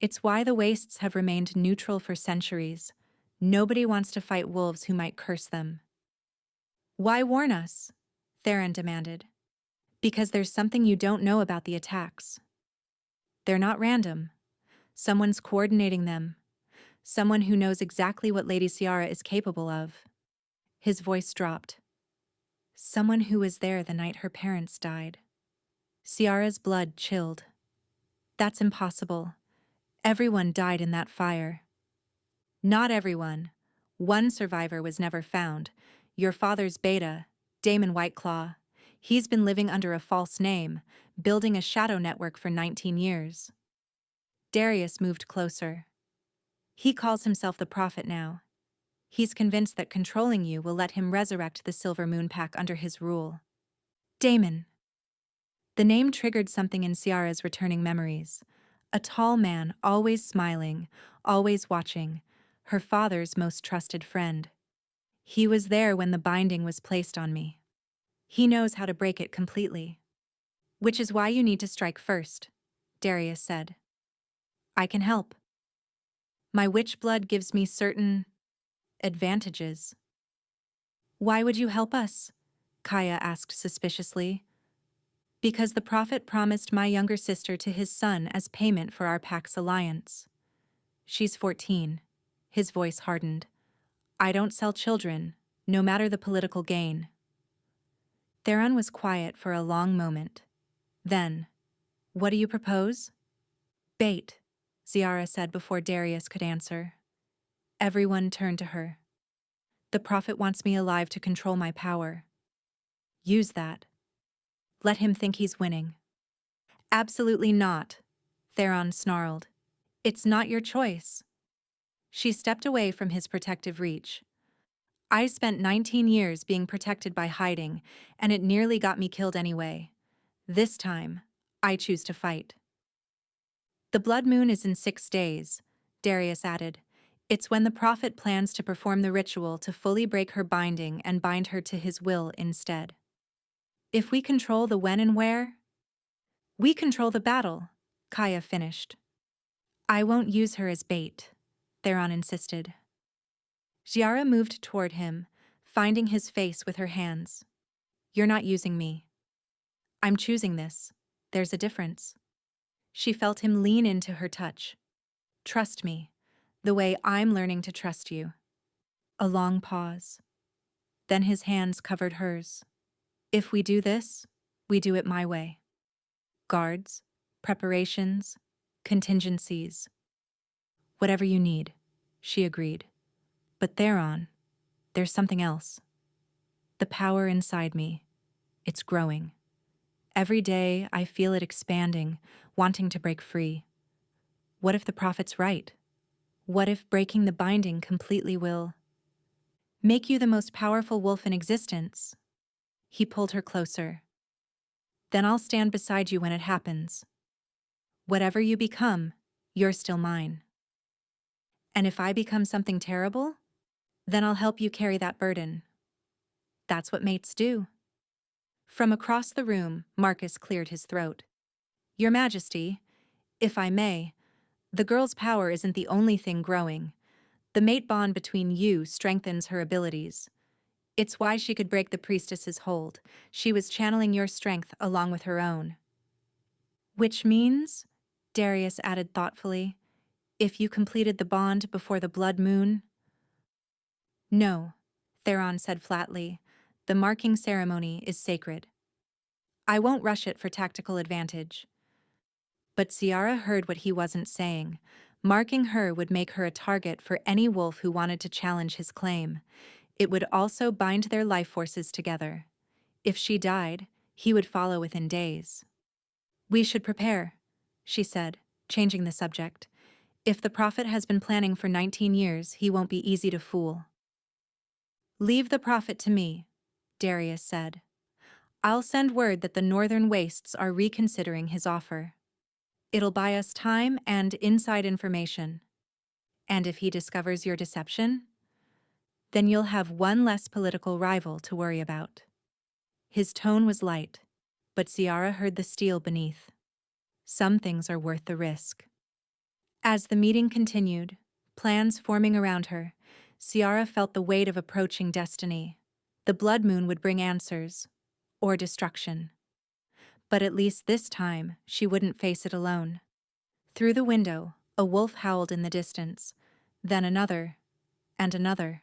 It's why the Wastes have remained neutral for centuries. Nobody wants to fight wolves who might curse them." Why warn us? Theron demanded. Because there's something you don't know about the attacks. They're not random. Someone's coordinating them. Someone who knows exactly what Lady Ciara is capable of. His voice dropped. Someone who was there the night her parents died. Ciara's blood chilled. That's impossible. Everyone died in that fire. Not everyone. One survivor was never found. Your father's beta, Damon Whiteclaw. He's been living under a false name, building a shadow network for 19 years. Darius moved closer. He calls himself the Prophet now. He's convinced that controlling you will let him resurrect the Silver Moon Pack under his rule. Damon. The name triggered something in Ciara's returning memories. A tall man, always smiling, always watching, her father's most trusted friend. He was there when the binding was placed on me. He knows how to break it completely. Which is why you need to strike first, Darius said. I can help. My witch blood gives me certain advantages. Why would you help us? Kaya asked suspiciously. Because the Prophet promised my younger sister to his son as payment for our pack's alliance. She's 14. His voice hardened. I don't sell children, no matter the political gain. Theron was quiet for a long moment. Then, what do you propose? Bait, Ciara said before Darius could answer. Everyone turned to her. The Prophet wants me alive to control my power. Use that. Let him think he's winning. Absolutely not, Theron snarled. It's not your choice. She stepped away from his protective reach. I spent 19 years being protected by hiding, and it nearly got me killed anyway. This time, I choose to fight. The blood moon is in 6 days, Darius added. It's when the Prophet plans to perform the ritual to fully break her binding and bind her to his will instead. If we control the when and where, we control the battle, Kaya finished. I won't use her as bait, Theron insisted. Ciara moved toward him, finding his face with her hands. You're not using me. I'm choosing this. There's a difference. She felt him lean into her touch. Trust me, the way I'm learning to trust you. A long pause. Then his hands covered hers. If we do this, we do it my way. Guards, preparations, contingencies. Whatever you need, she agreed. But there's something else. The power inside me. It's growing. Every day I feel it expanding, wanting to break free. What if the Prophet's right? What if breaking the binding completely will make you the most powerful wolf in existence? He pulled her closer. Then I'll stand beside you when it happens. Whatever you become, you're still mine. And if I become something terrible, then I'll help you carry that burden. That's what mates do. From across the room, Marcus cleared his throat. Your Majesty, if I may, the girl's power isn't the only thing growing. The mate bond between you strengthens her abilities. It's why she could break the priestess's hold. She was channeling your strength along with her own. Which means, Darius added thoughtfully, if you completed the bond before the blood moon? No, Theron said flatly. The marking ceremony is sacred. I won't rush it for tactical advantage. But Ciara heard what he wasn't saying. Marking her would make her a target for any wolf who wanted to challenge his claim. It would also bind their life forces together. If she died, he would follow within days. We should prepare, she said, changing the subject. If the Prophet has been planning for 19 years, he won't be easy to fool. Leave the Prophet to me, Darius said. I'll send word that the Northern Wastes are reconsidering his offer. It'll buy us time and inside information. And if he discovers your deception, then you'll have one less political rival to worry about. His tone was light, but Ciara heard the steel beneath. Some things are worth the risk. As the meeting continued, plans forming around her, Ciara felt the weight of approaching destiny. The blood moon would bring answers, or destruction. But at least this time, she wouldn't face it alone. Through the window, a wolf howled in the distance, then another, and another.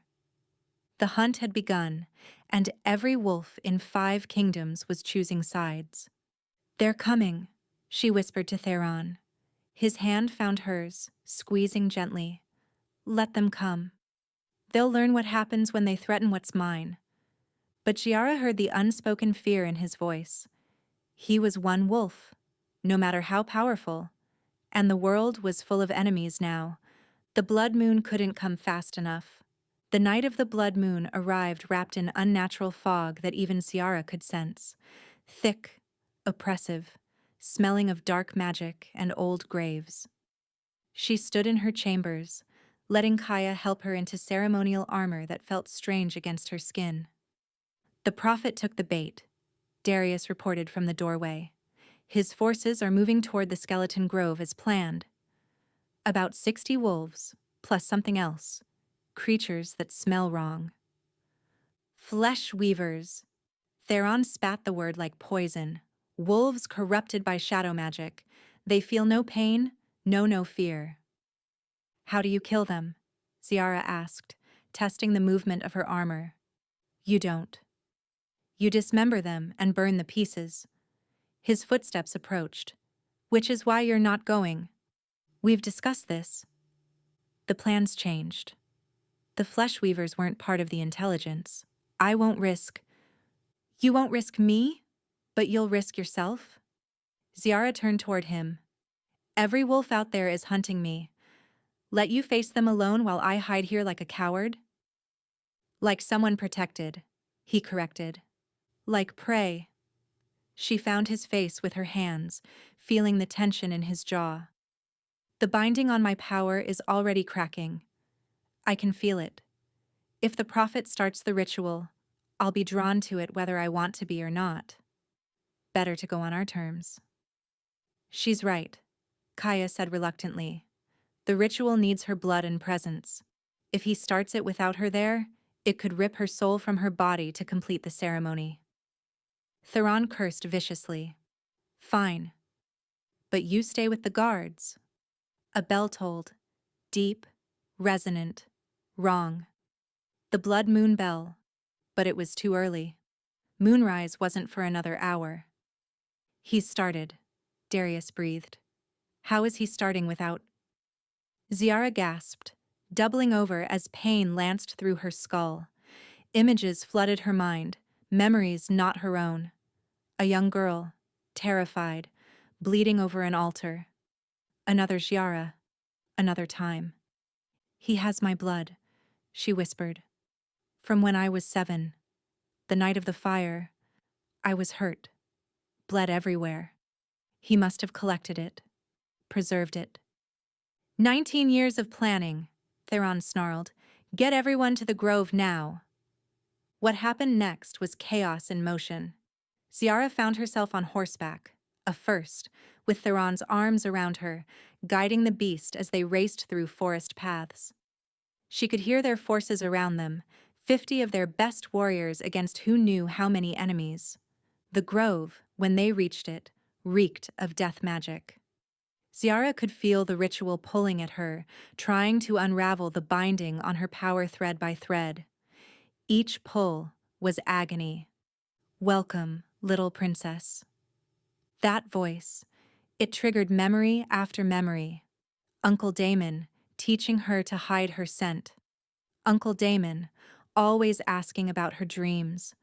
The hunt had begun, and every wolf in 5 kingdoms was choosing sides. "They're coming," she whispered to Theron. His hand found hers, squeezing gently. "Let them come. They'll learn what happens when they threaten what's mine." But Giara heard the unspoken fear in his voice. He was one wolf, no matter how powerful, and the world was full of enemies now. The blood moon couldn't come fast enough. The night of the blood moon arrived wrapped in unnatural fog that even Ciara could sense. Thick, oppressive, smelling of dark magic and old graves. She stood in her chambers, letting Kaya help her into ceremonial armor that felt strange against her skin. "The prophet took the bait," Darius reported from the doorway. "His forces are moving toward the skeleton grove as planned. About 60 wolves, plus something else. Creatures that smell wrong." "Flesh weavers." Theron spat the word like poison. "Wolves corrupted by shadow magic. They feel no pain, know no fear." "How do you kill them?" Ciara asked, testing the movement of her armor. "You don't. You dismember them and burn the pieces." His footsteps approached. "Which is why you're not going. We've discussed this." The plans changed. The flesh weavers weren't part of the intelligence. "I won't risk." "You won't risk me? But you'll risk yourself?" Ciara turned toward him. "Every wolf out there is hunting me. Let you face them alone while I hide here like a coward?" "Like someone protected," he corrected. "Like prey." She found his face with her hands, feeling the tension in his jaw. "The binding on my power is already cracking. I can feel it. If the prophet starts the ritual, I'll be drawn to it whether I want to be or not. Better to go on our terms." "She's right," Kaya said reluctantly. "The ritual needs her blood and presence. If he starts it without her there, it could rip her soul from her body to complete the ceremony." Theron cursed viciously. "Fine. But you stay with the guards." A bell tolled. Deep, resonant, wrong. The blood moon bell. But it was too early. Moonrise wasn't for another hour. "He's started," Darius breathed. "How is he starting without—" Ciara gasped, doubling over as pain lanced through her skull. Images flooded her mind, memories not her own. A young girl, terrified, bleeding over an altar. Another Ciara, another time. "He has my blood," she whispered. "From when I was 7. The night of the fire. I was hurt. Bled everywhere. He must have collected it. Preserved it." 19 years of planning," Theron snarled. "Get everyone to the grove now." What happened next was chaos in motion. Ciara found herself on horseback, a first, with Theron's arms around her, guiding the beast as they raced through forest paths. She could hear their forces around them, 50 of their best warriors against who knew how many enemies. The grove, when they reached it, reeked of death magic. Ciara could feel the ritual pulling at her, trying to unravel the binding on her power thread by thread. Each pull was agony. "Welcome, little princess." That voice, it triggered memory after memory. Uncle Damon, teaching her to hide her scent. Uncle Damon, always asking about her dreams.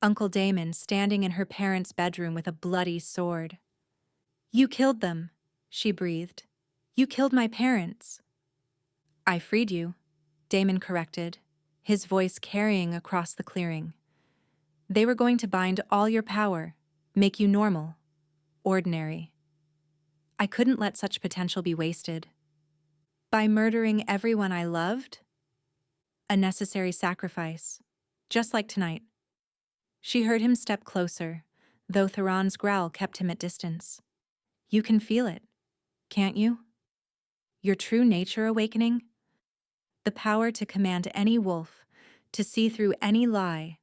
Uncle Damon standing in her parents' bedroom with a bloody sword. "You killed them," she breathed. "You killed my parents." "I freed you," Damon corrected, his voice carrying across the clearing. "They were going to bind all your power, make you normal, ordinary. I couldn't let such potential be wasted. By murdering everyone I loved? A necessary sacrifice, just like tonight." She heard him step closer, though Theron's growl kept him at distance. "You can feel it, can't you? Your true nature awakening? The power to command any wolf, to see through any lie,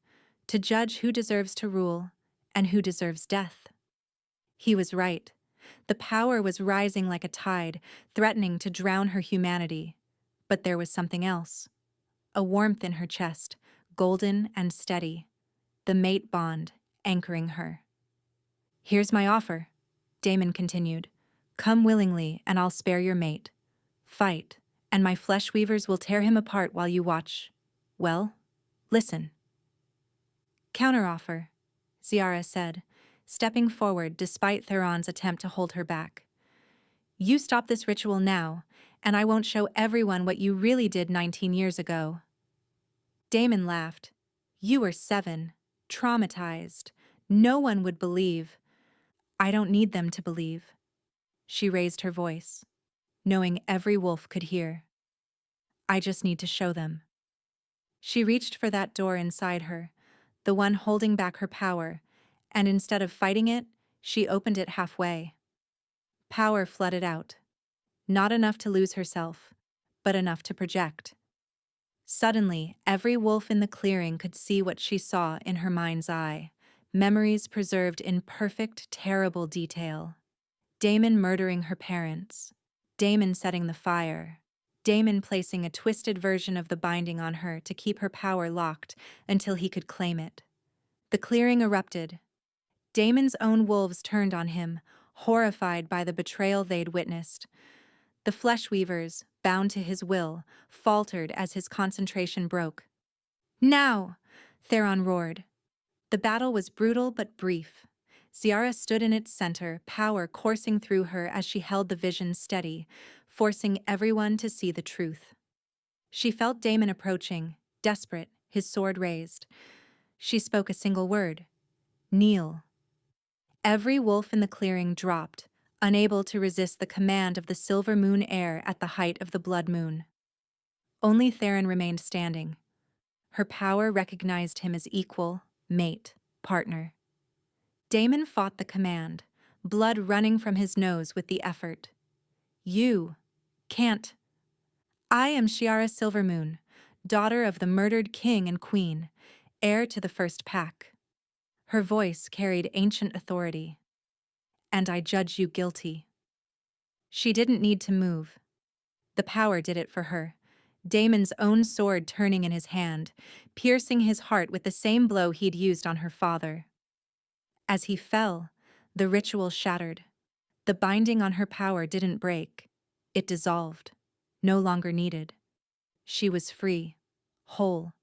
to judge who deserves to rule and who deserves death. He was right. The power was rising like a tide, threatening to drown her humanity. But there was something else. A warmth in her chest, golden and steady. The mate bond, anchoring her. "Here's my offer," Damon continued. "Come willingly, and I'll spare your mate. Fight, and my flesh weavers will tear him apart while you watch. Well, listen." "Counteroffer," Ziara said, stepping forward despite Theron's attempt to hold her back. "You stop this ritual now, and I won't show everyone what you really did 19 years ago." Damon laughed. "You were 7, traumatized. No one would believe." "I don't need them to believe." She raised her voice, knowing every wolf could hear. "I just need to show them." She reached for that door inside her, the one holding back her power, and instead of fighting it, she opened it halfway. Power flooded out. Not enough to lose herself, but enough to project. Suddenly, every wolf in the clearing could see what she saw in her mind's eye, memories preserved in perfect, terrible detail. Damon murdering her parents. Damon setting the fire. Damon placing a twisted version of the binding on her to keep her power locked until he could claim it. The clearing erupted. Damon's own wolves turned on him, horrified by the betrayal they'd witnessed. The flesh weavers, bound to his will, faltered as his concentration broke. "Now!" Theron roared. The battle was brutal but brief. Ziara stood in its center, power coursing through her as she held the vision steady, forcing everyone to see the truth. She felt Damon approaching, desperate, his sword raised. She spoke a single word. "Kneel." Every wolf in the clearing dropped, unable to resist the command of the silver moon air at the height of the blood moon. Only Theron remained standing. Her power recognized him as equal, mate, partner. Damon fought the command, blood running from his nose with the effort. "You can't." "I am Shiara Silvermoon, daughter of the murdered king and queen, heir to the first pack." Her voice carried ancient authority. "And I judge you guilty." She didn't need to move. The power did it for her. Damon's own sword turning in his hand, piercing his heart with the same blow he'd used on her father. As he fell, the ritual shattered. The binding on her power didn't break. It dissolved, no longer needed. She was free, whole,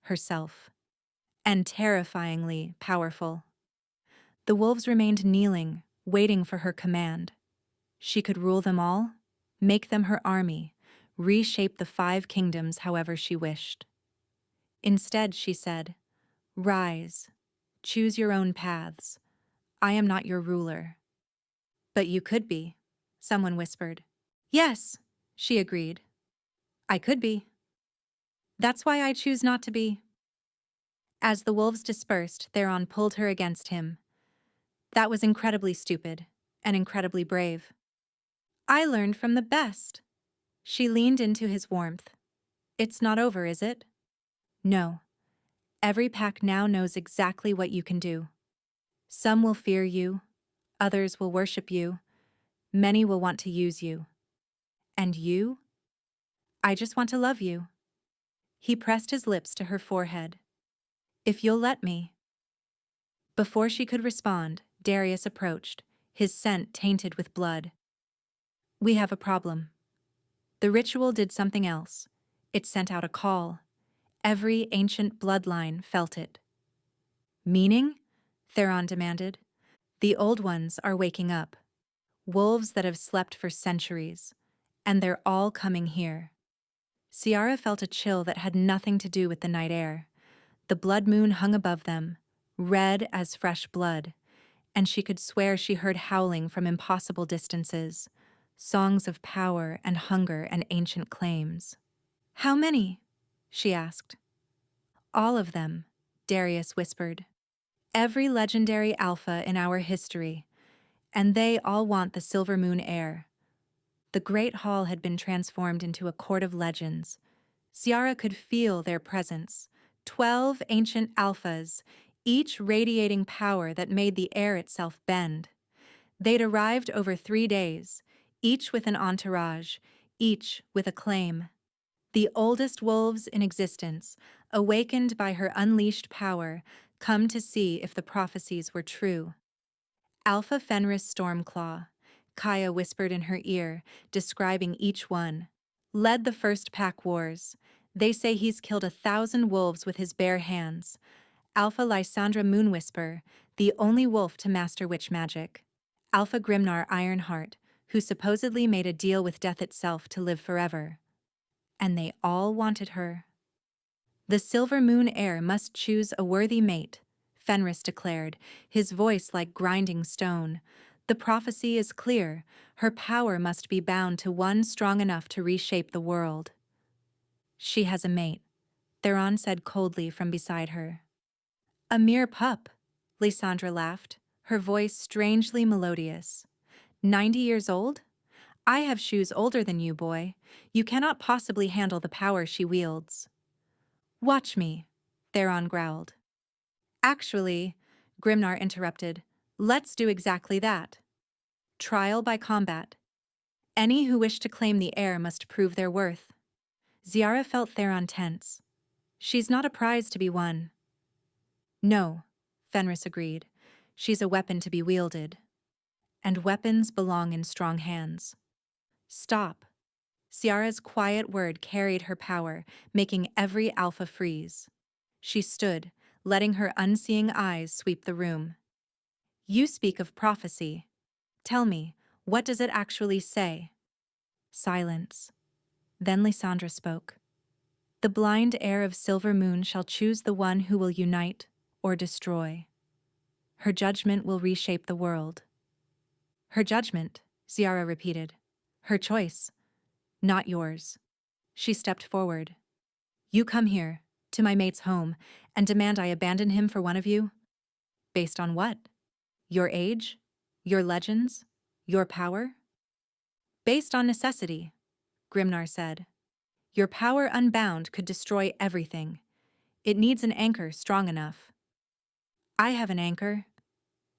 herself, and terrifyingly powerful. The wolves remained kneeling, waiting for her command. She could rule them all, make them her army, reshape the 5 kingdoms however she wished. Instead, she said, "Rise, choose your own paths. I am not your ruler." "But you could be," someone whispered. "Yes," she agreed. "I could be. That's why I choose not to be." As the wolves dispersed, Theron pulled her against him. "That was incredibly stupid, and incredibly brave." "I learned from the best." She leaned into his warmth. "It's not over, is it?" "No. Every pack now knows exactly what you can do. Some will fear you, others will worship you, many will want to use you. And you? I just want to love you." He pressed his lips to her forehead. "If you'll let me." Before she could respond, Darius approached, his scent tainted with blood. "We have a problem." The ritual did something else. It sent out a call. Every ancient bloodline felt it. "Meaning?" Theron demanded. "The old ones are waking up. Wolves that have slept for centuries. And they're all coming here." Ciara felt a chill that had nothing to do with the night air. The blood moon hung above them, red as fresh blood, and she could swear she heard howling from impossible distances, songs of power and hunger and ancient claims. "How many?" she asked. "All of them," Darius whispered. "Every legendary alpha in our history, and they all want the silver moon air." The great hall had been transformed into a court of legends. Ciara could feel their presence, 12 ancient alphas, each radiating power that made the air itself bend. They'd arrived over 3 days, each with an entourage, each with a claim. The oldest wolves in existence, awakened by her unleashed power, come to see if the prophecies were true. Alpha Fenris Stormclaw, Kaya whispered in her ear, describing each one. Led the first pack wars. They say he's killed 1,000 wolves with his bare hands. Alpha Lysandra Moonwhisper, the only wolf to master witch magic. Alpha Grimnar Ironheart, who supposedly made a deal with death itself to live forever. And they all wanted her. The Silver Moon heir must choose a worthy mate, Fenris declared, his voice like grinding stone. The prophecy is clear. Her power must be bound to one strong enough to reshape the world. She has a mate, Theron said coldly from beside her. A mere pup, Lysandra laughed, her voice strangely melodious. 90 years old? I have shoes older than you, boy. You cannot possibly handle the power she wields. Watch me, Theron growled. Actually, Grimnar interrupted, let's do exactly that. Trial by combat. Any who wish to claim the heir must prove their worth. Ziara felt Theron tense. She's not a prize to be won. No, Fenris agreed. She's a weapon to be wielded. And weapons belong in strong hands. Stop. Ciara's quiet word carried her power, making every alpha freeze. She stood, letting her unseeing eyes sweep the room. You speak of prophecy. Tell me, what does it actually say? Silence. Then Lysandra spoke. The blind heir of Silver Moon shall choose the one who will unite or destroy. Her judgment will reshape the world. Her judgment, Ziara repeated. Her choice, not yours. She stepped forward. You come here, to my mate's home, and demand I abandon him for one of you? Based on what? Your age? Your legends? Your power? Based on necessity, Grimnar said. Your power unbound could destroy everything. It needs an anchor strong enough. I have an anchor.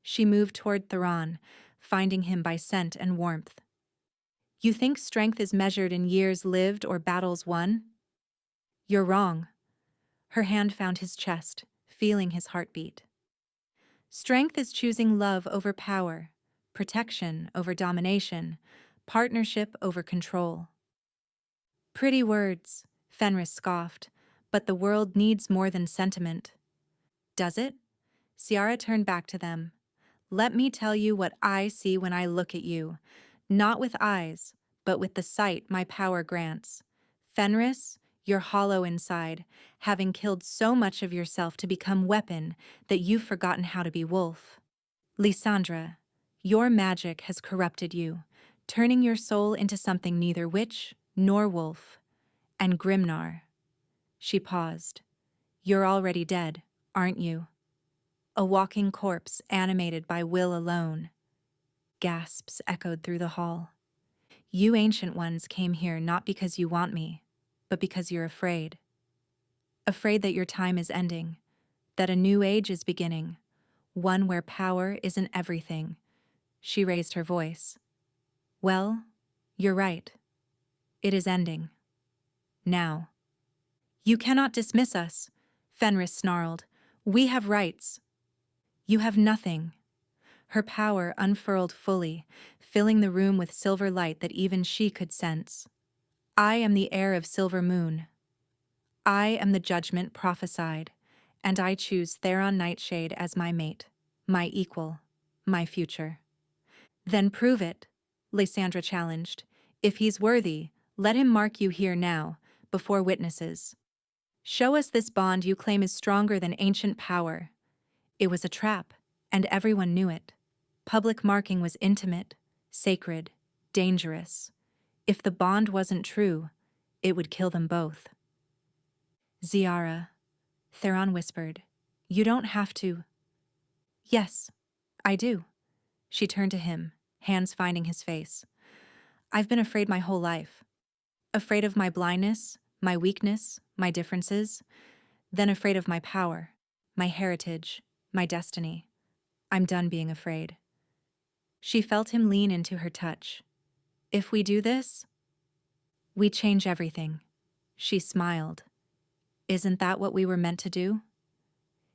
She moved toward Theron, finding him by scent and warmth. You think strength is measured in years lived or battles won? You're wrong. Her hand found his chest, feeling his heartbeat. Strength is choosing love over power, protection over domination, partnership over control. Pretty words, Fenris scoffed, but the world needs more than sentiment. Does it? Ciara turned back to them. Let me tell you what I see when I look at you, not with eyes, but with the sight my power grants. Fenris, you're hollow inside, having killed so much of yourself to become weapon that you've forgotten how to be wolf. Lysandra, your magic has corrupted you, turning your soul into something neither witch nor wolf. And Grimnar. She paused. You're already dead, aren't you? A walking corpse animated by will alone. Gasps echoed through the hall. You ancient ones came here not because you want me, but because you're afraid. Afraid that your time is ending, that a new age is beginning, one where power isn't everything. She raised her voice. Well, you're right. It is ending. Now. You cannot dismiss us, Fenris snarled. We have rights. You have nothing. Her power unfurled fully, filling the room with silver light that even she could sense. I am the heir of Silver Moon. I am the judgment prophesied, and I choose Theron Nightshade as my mate, my equal, my future. Then prove it, Lysandra challenged. If he's worthy, let him mark you here now, before witnesses. Show us this bond you claim is stronger than ancient power. It was a trap, and everyone knew it. Public marking was intimate, sacred, dangerous. If the bond wasn't true, it would kill them both. Ziara, Theron whispered, you don't have to. Yes, I do. She turned to him, hands finding his face. I've been afraid my whole life. Afraid of my blindness, my weakness, my differences. then afraid of my power, my heritage, my destiny. I'm done being afraid. She felt him lean into her touch. If we do this, we change everything. She smiled. Isn't that what we were meant to do?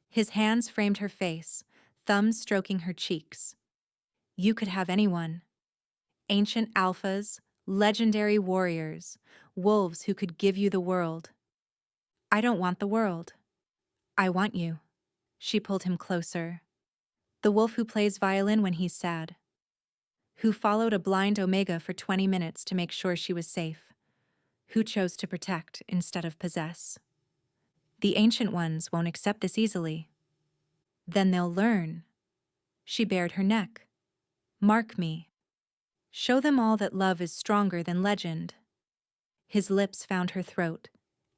His hands framed her face, thumbs stroking her cheeks. You could have anyone. Ancient alphas, legendary warriors, wolves who could give you the world. I don't want the world. I want you. She pulled him closer. The wolf who plays violin when he's sad. Who followed a blind Omega for 20 minutes to make sure she was safe. Who chose to protect instead of possess. The ancient ones won't accept this easily. Then they'll learn. She bared her neck. Mark me. Show them all that love is stronger than legend. His lips found her throat,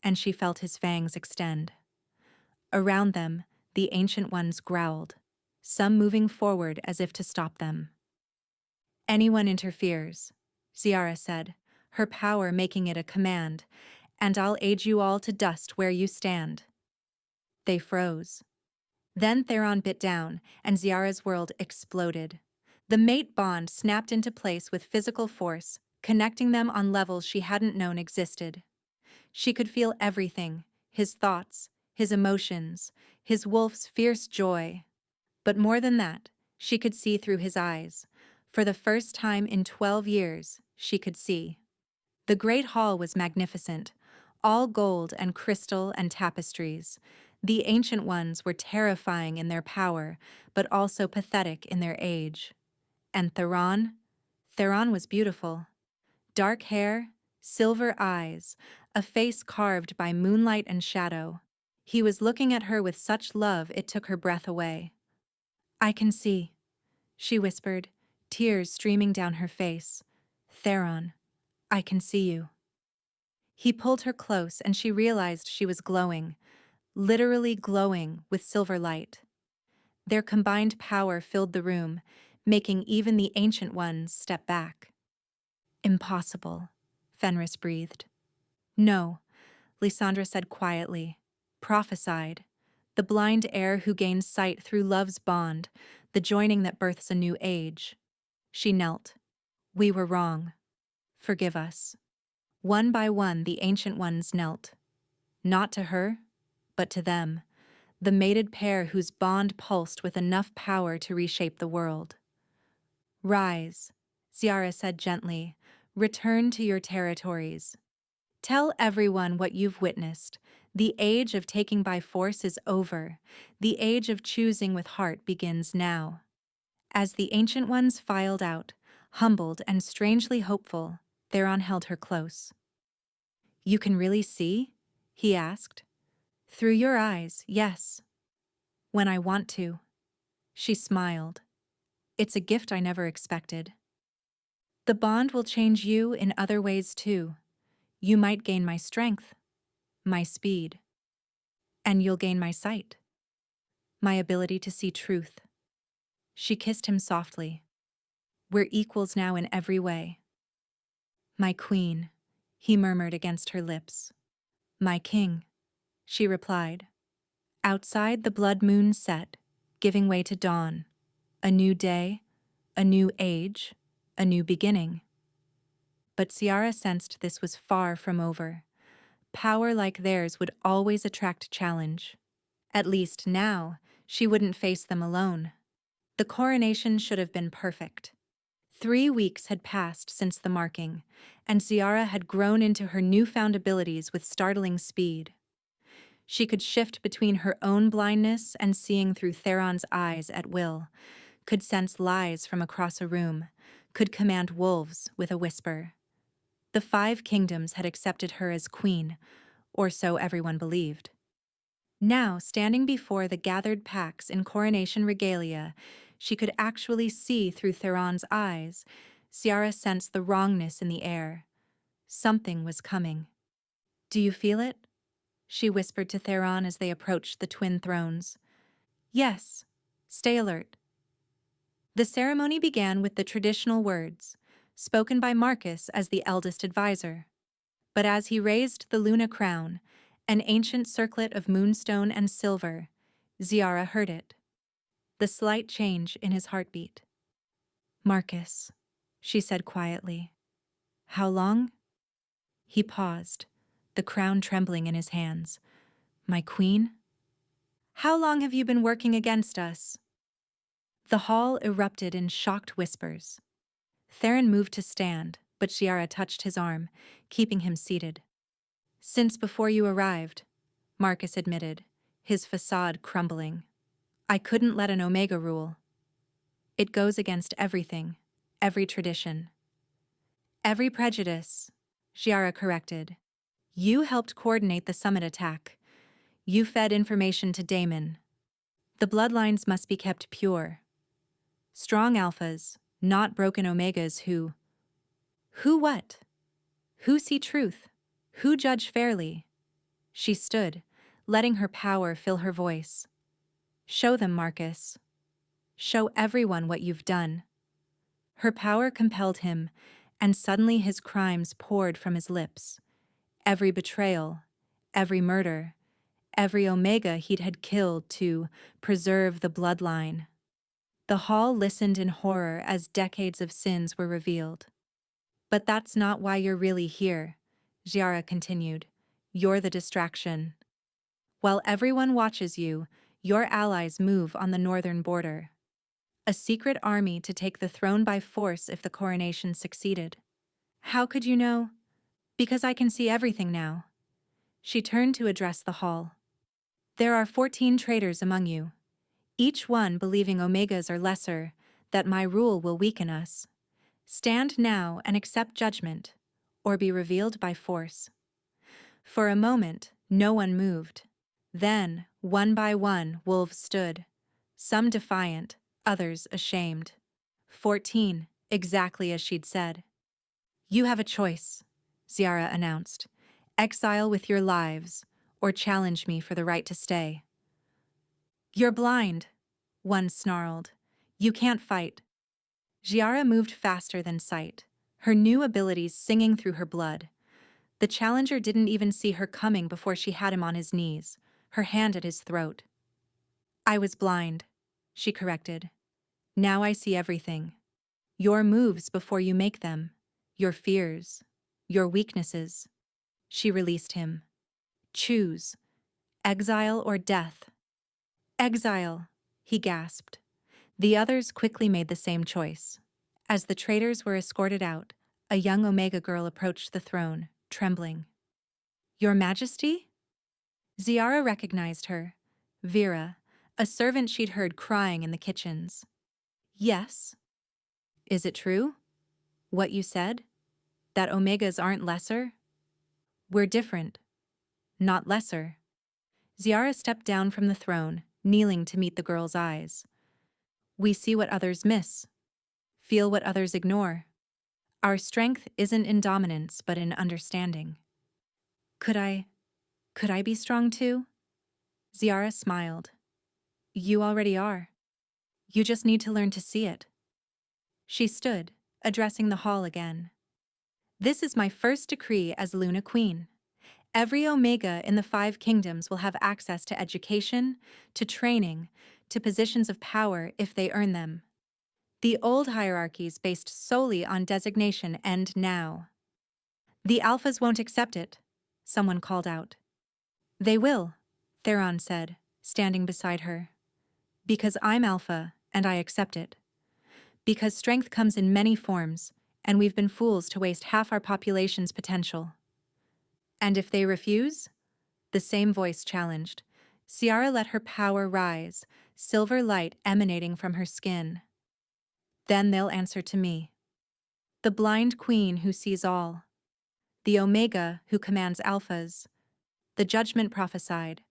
and she felt his fangs extend. Around them, the ancient ones growled, some moving forward as if to stop them. Anyone interferes, Ziara said, her power making it a command, and I'll aid you all to dust where you stand. They froze. Then Theron bit down, and Ziara's world exploded. The mate bond snapped into place with physical force, connecting them on levels she hadn't known existed. She could feel everything, his thoughts, his emotions, his wolf's fierce joy. But more than that, she could see through his eyes. For the first time in 12 years, she could see. The great hall was magnificent, all gold and crystal and tapestries. The ancient ones were terrifying in their power, but also pathetic in their age. And Theron? Theron was beautiful. Dark hair, silver eyes, a face carved by moonlight and shadow. He was looking at her with such love it took her breath away. I can see, she whispered, tears streaming down her face. Theron, I can see you. He pulled her close and she realized she was glowing, literally glowing with silver light. Their combined power filled the room, making even the ancient ones step back. Impossible, Fenris breathed. No, Lysandra said quietly, prophesied. The blind heir who gains sight through love's bond, the joining that births a new age. She knelt. We were wrong. Forgive us. One by one the ancient ones knelt. Not to her, but to them, the mated pair whose bond pulsed with enough power to reshape the world. Rise, Ziara said gently. Return to your territories. Tell everyone what you've witnessed. The age of taking by force is over. The age of choosing with heart begins now. As the ancient ones filed out, humbled and strangely hopeful, Theron held her close. You can really see? He asked. Through your eyes, yes. When I want to. She smiled. It's a gift I never expected. The bond will change you in other ways too. You might gain my strength, my speed, and you'll gain my sight, my ability to see truth. She kissed him softly. We're equals now in every way. My queen, he murmured against her lips. My king, she replied. Outside the blood moon set, giving way to dawn. A new day, a new age, a new beginning. But Ciara sensed this was far from over. Power like theirs would always attract challenge. At least now, she wouldn't face them alone. The coronation should have been perfect. 3 weeks had passed since the marking, and Ciara had grown into her newfound abilities with startling speed. She could shift between her own blindness and seeing through Theron's eyes at will, could sense lies from across a room, could command wolves with a whisper. The 5 kingdoms had accepted her as queen, or so everyone believed. Now, standing before the gathered packs in coronation regalia, she could actually see through Theron's eyes. Ciara sensed the wrongness in the air. Something was coming. Do you feel it? She whispered to Theron as they approached the twin thrones. Yes. Stay alert. The ceremony began with the traditional words, spoken by Marcus as the eldest advisor. But as he raised the Luna crown, An ancient circlet of moonstone and silver. Ziara heard it. The slight change in his heartbeat. Marcus, she said quietly. How long? He paused, the crown trembling in his hands. My queen? How long have you been working against us? The hall erupted in shocked whispers. Theron moved to stand, but Shiara touched his arm, keeping him seated. Since before you arrived, Marcus admitted, his facade crumbling. I couldn't let an Omega rule. It goes against everything, every tradition. Every prejudice, Shiara corrected. You helped coordinate the summit attack. You fed information to Damon. The bloodlines must be kept pure. Strong alphas, not broken omegas who what? Who see truth? Who judge fairly? She stood, letting her power fill her voice. Show them, Marcus. Show everyone what you've done. Her power compelled him, and suddenly his crimes poured from his lips. Every betrayal, every murder, every Omega he'd had killed to preserve the bloodline. The hall listened in horror as decades of sins were revealed. But that's not why you're really here, Giara continued. You're the distraction. While everyone watches you, your allies move on the northern border. A secret army to take the throne by force if the coronation succeeded. How could you know? Because I can see everything now. She turned to address the hall. There are 14 traitors among you, each one believing Omegas are lesser, that my rule will weaken us. Stand now and accept judgment, or be revealed by force. For a moment, no one moved. Then, one by one, wolves stood, some defiant, others ashamed. 14, exactly as she'd said. You have a choice, Ziara announced. Exile with your lives, or challenge me for the right to stay. You're blind, one snarled. You can't fight. Giara moved faster than sight, her new abilities singing through her blood. The challenger didn't even see her coming before she had him on his knees, her hand at his throat. I was blind, she corrected. Now I see everything. Your moves before you make them, your fears, your weaknesses. She released him. Choose, exile or death. Exile, he gasped. The others quickly made the same choice. As the traitors were escorted out, a young Omega girl approached the throne, trembling. Your Majesty? Ziara recognized her. Vera, a servant she'd heard crying in the kitchens. Yes. Is it true? What you said? That Omegas aren't lesser? We're different. Not lesser. Ziara stepped down from the throne, kneeling to meet the girl's eyes. We see what others miss. Feel what others ignore. Our strength isn't in dominance, but in understanding. Could I be strong too? Ziara smiled. You already are. You just need to learn to see it. She stood, addressing the hall again. This is my first decree as Luna Queen. Every Omega in the 5 kingdoms will have access to education, to training, to positions of power if they earn them. The old hierarchies based solely on designation end now. The Alphas won't accept it, someone called out. They will, Theron said, standing beside her. Because I'm Alpha, and I accept it. Because strength comes in many forms, and we've been fools to waste half our population's potential. And if they refuse? The same voice challenged. Ciara let her power rise, silver light emanating from her skin. Then they'll answer to me. The blind queen who sees all. The Omega who commands alphas. The judgment prophesied.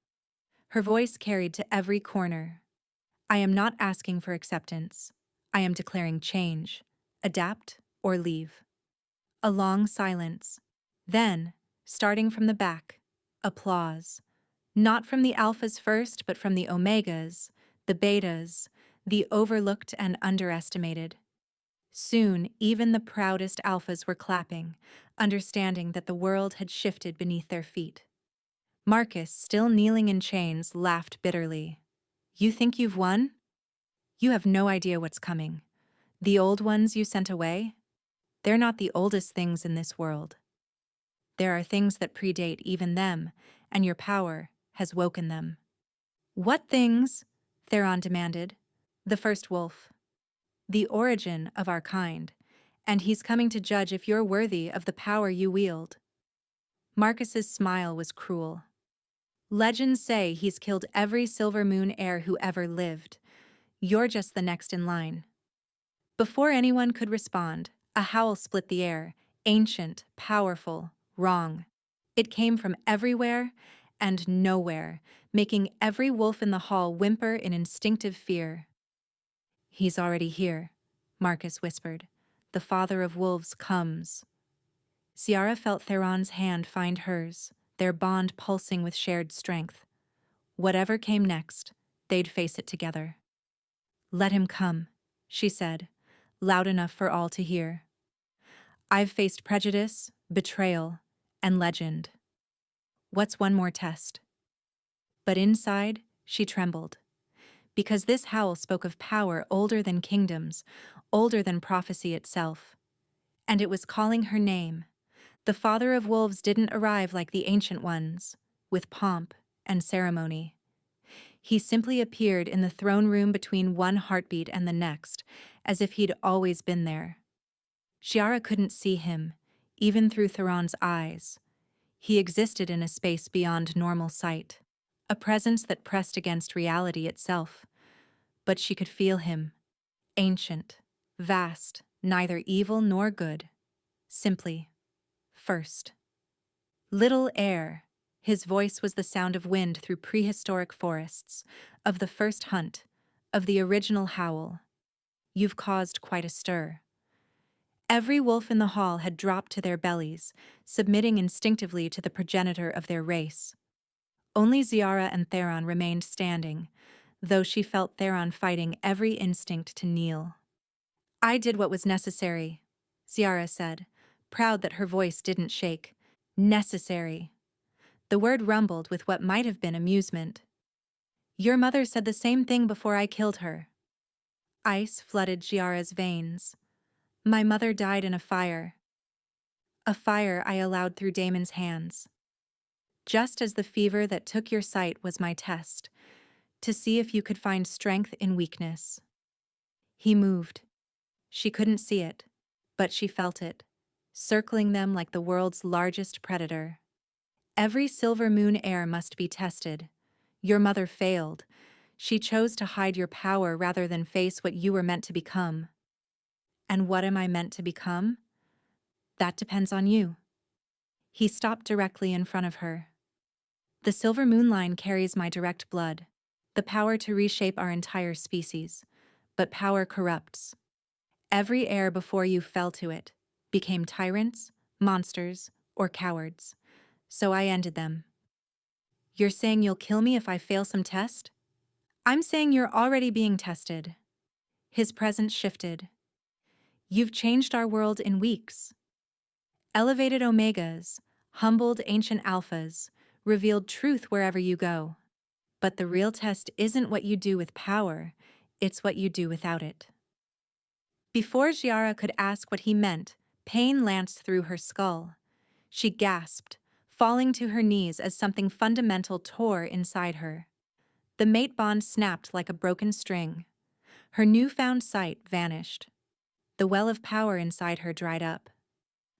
Her voice carried to every corner. I am not asking for acceptance. I am declaring change. Adapt or leave. A long silence. Then, starting from the back, applause. Not from the alphas first, but from the omegas, the betas, the overlooked and underestimated. Soon, even the proudest alphas were clapping, understanding that the world had shifted beneath their feet. Marcus, still kneeling in chains, laughed bitterly. You think you've won? You have no idea what's coming. The old ones you sent away? They're not the oldest things in this world. There are things that predate even them, and your power has woken them. What things? Theron demanded. The first wolf. The origin of our kind, and he's coming to judge if you're worthy of the power you wield. Marcus's smile was cruel. Legends say he's killed every Silver Moon heir who ever lived. You're just the next in line. Before anyone could respond, a howl split the air, ancient, powerful, wrong. It came from everywhere and nowhere, making every wolf in the hall whimper in instinctive fear. He's already here, Marcus whispered. The father of wolves comes. Ciara felt Theron's hand find hers, their bond pulsing with shared strength. Whatever came next, they'd face it together. Let him come, she said, loud enough for all to hear. I've faced prejudice, betrayal, and legend. What's one more test? But inside, she trembled. Because this howl spoke of power older than kingdoms, older than prophecy itself. And it was calling her name. The father of wolves didn't arrive like the ancient ones, with pomp and ceremony. He simply appeared in the throne room between one heartbeat and the next, as if he'd always been there. Ciara couldn't see him, even through Theron's eyes. He existed in a space beyond normal sight, a presence that pressed against reality itself. But she could feel him, ancient, vast, neither evil nor good. Simply, first. Little heir. His voice was the sound of wind through prehistoric forests, of the first hunt, of the original howl. You've caused quite a stir. Every wolf in the hall had dropped to their bellies, submitting instinctively to the progenitor of their race. Only Ciara and Theron remained standing, though she felt Theron fighting every instinct to kneel. I did what was necessary, Ciara said, proud that her voice didn't shake. Necessary. The word rumbled with what might have been amusement. Your mother said the same thing before I killed her. Ice flooded Ciara's veins. My mother died in a fire. A fire I allowed through Damon's hands. Just as the fever that took your sight was my test, to see if you could find strength in weakness. He moved. She couldn't see it, but she felt it, circling them like the world's largest predator. Every Silver Moon heir must be tested. Your mother failed. She chose to hide your power rather than face what you were meant to become. And what am I meant to become? That depends on you. He stopped directly in front of her. The Silver Moon line carries my direct blood, the power to reshape our entire species. But power corrupts. Every heir before you fell to it, became tyrants, monsters, or cowards. So I ended them. You're saying you'll kill me if I fail some test? I'm saying you're already being tested. His presence shifted. You've changed our world in weeks. Elevated omegas, humbled ancient alphas, revealed truth wherever you go. But the real test isn't what you do with power, it's what you do without it. Before Ciara could ask what he meant, pain lanced through her skull. She gasped, falling to her knees as something fundamental tore inside her. The mate bond snapped like a broken string. Her newfound sight vanished. The well of power inside her dried up.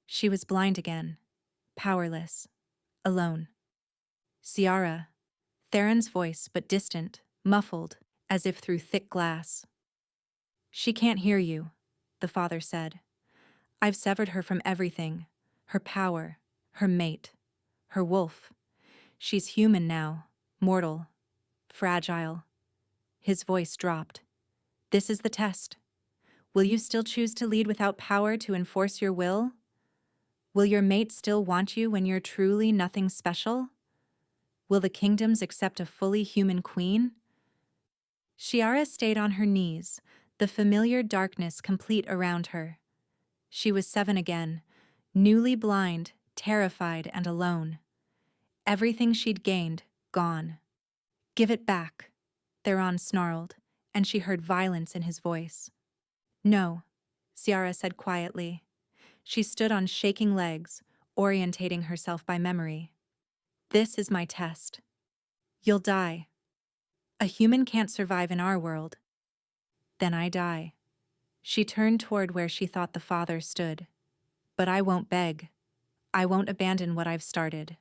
She was blind again, powerless, alone. Ciara, Theron's voice, but distant, muffled, as if through thick glass. She can't hear you, the father said. I've severed her from everything, her power, her mate, her wolf. She's human now, mortal, fragile. His voice dropped. This is the test. Will you still choose to lead without power to enforce your will? Will your mate still want you when you're truly nothing special? Will the kingdoms accept a fully human queen? Ciara stayed on her knees, the familiar darkness complete around her. She was 7 again, newly blind, terrified, and alone. Everything she'd gained, gone. "Give it back," Theron snarled, and she heard violence in his voice. "No," Ciara said quietly. She stood on shaking legs, orientating herself by memory. "This is my test. You'll die. A human can't survive in our world. Then I die." She turned toward where she thought the father stood. "But I won't beg. I won't abandon what I've started.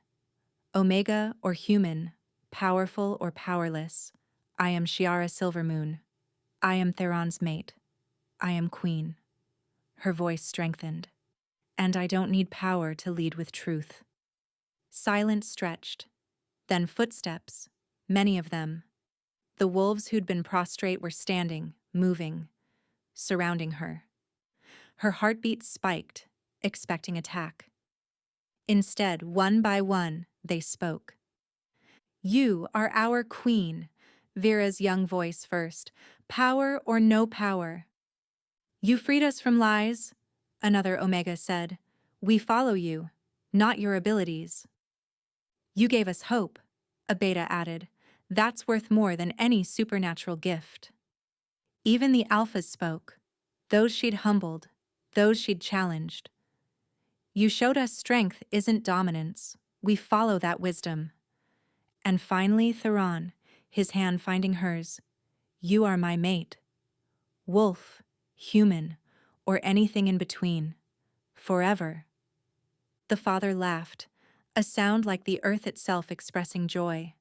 Omega or human, powerful or powerless, I am Shiara Silvermoon. I am Theron's mate. I am queen." Her voice strengthened. "And I don't need power to lead with truth." Silence stretched. Then footsteps, many of them. The wolves who'd been prostrate were standing, moving, surrounding her. Her heartbeat spiked, expecting attack. Instead, one by one, they spoke. "You are our queen," Vera's young voice first. "Power or no power." "You freed us from lies," another Omega said. "We follow you, not your abilities." "You gave us hope," a Beta added. "That's worth more than any supernatural gift." Even the Alphas spoke, those she'd humbled, those she'd challenged. "You showed us strength isn't dominance. We follow that wisdom." And finally Theron, his hand finding hers. "You are my mate. Wolf, human, or anything in between. Forever." The father laughed, a sound like the earth itself expressing joy.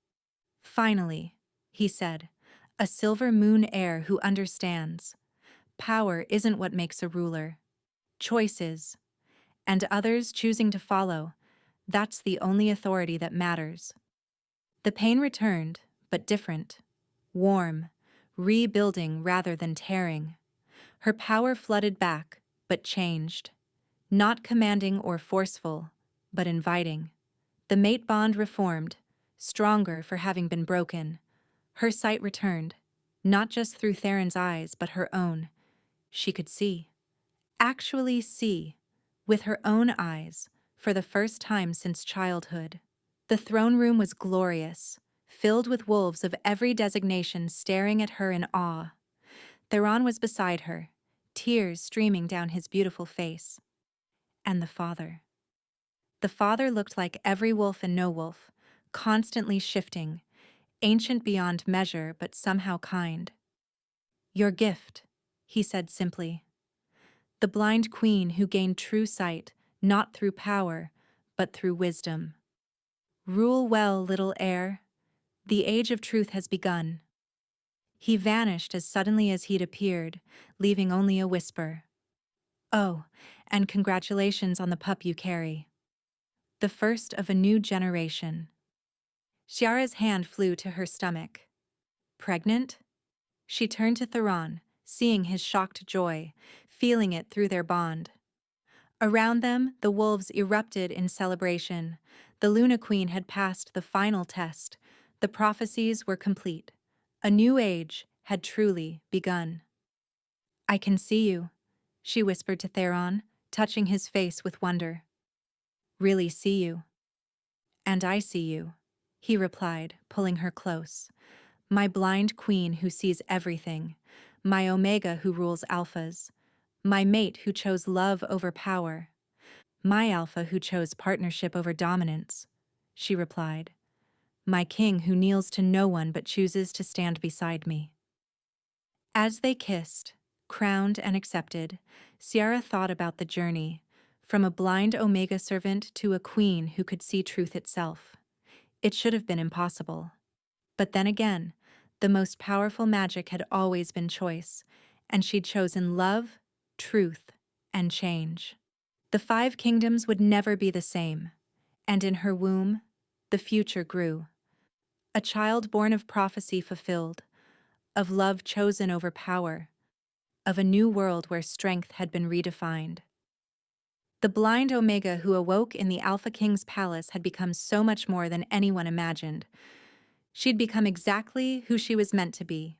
"Finally," he said, "a silver moon heir who understands. Power isn't what makes a ruler. Choice is. And others choosing to follow, that's the only authority that matters." The pain returned, but different. Warm, rebuilding rather than tearing. Her power flooded back, but changed. Not commanding or forceful, but inviting. The mate bond reformed, stronger for having been broken. Her sight returned, not just through Theron's eyes, but her own. She could see. Actually see, with her own eyes, for the first time since childhood. The throne room was glorious, filled with wolves of every designation staring at her in awe. Theron was beside her, tears streaming down his beautiful face. And the father. The father looked like every wolf and no wolf, constantly shifting, ancient beyond measure but somehow kind. "Your gift," he said simply. "The blind queen who gained true sight, not through power, but through wisdom. Rule well, little heir. The age of truth has begun." He vanished as suddenly as he'd appeared, leaving only a whisper. "Oh, and congratulations on the pup you carry. The first of a new generation." Shiara's hand flew to her stomach. "Pregnant?" She turned to Theron, seeing his shocked joy, feeling it through their bond. Around them, the wolves erupted in celebration. The Luna Queen had passed the final test. The prophecies were complete. A new age had truly begun. "I can see you," she whispered to Theron, touching his face with wonder. "Really see you." "And I see you," he replied, pulling her close. "My blind queen who sees everything. My Omega who rules alphas. My mate who chose love over power. My alpha who chose partnership over dominance," she replied. "My king who kneels to no one but chooses to stand beside me." As they kissed, crowned and accepted, Ciara thought about the journey, from a blind Omega servant to a queen who could see truth itself. It should have been impossible. But then again, the most powerful magic had always been choice, and she'd chosen love, truth, and change. The 5 kingdoms would never be the same, and in her womb, the future grew. A child born of prophecy fulfilled, of love chosen over power, of a new world where strength had been redefined. The blind Omega who awoke in the Alpha King's palace had become so much more than anyone imagined. She'd become exactly who she was meant to be.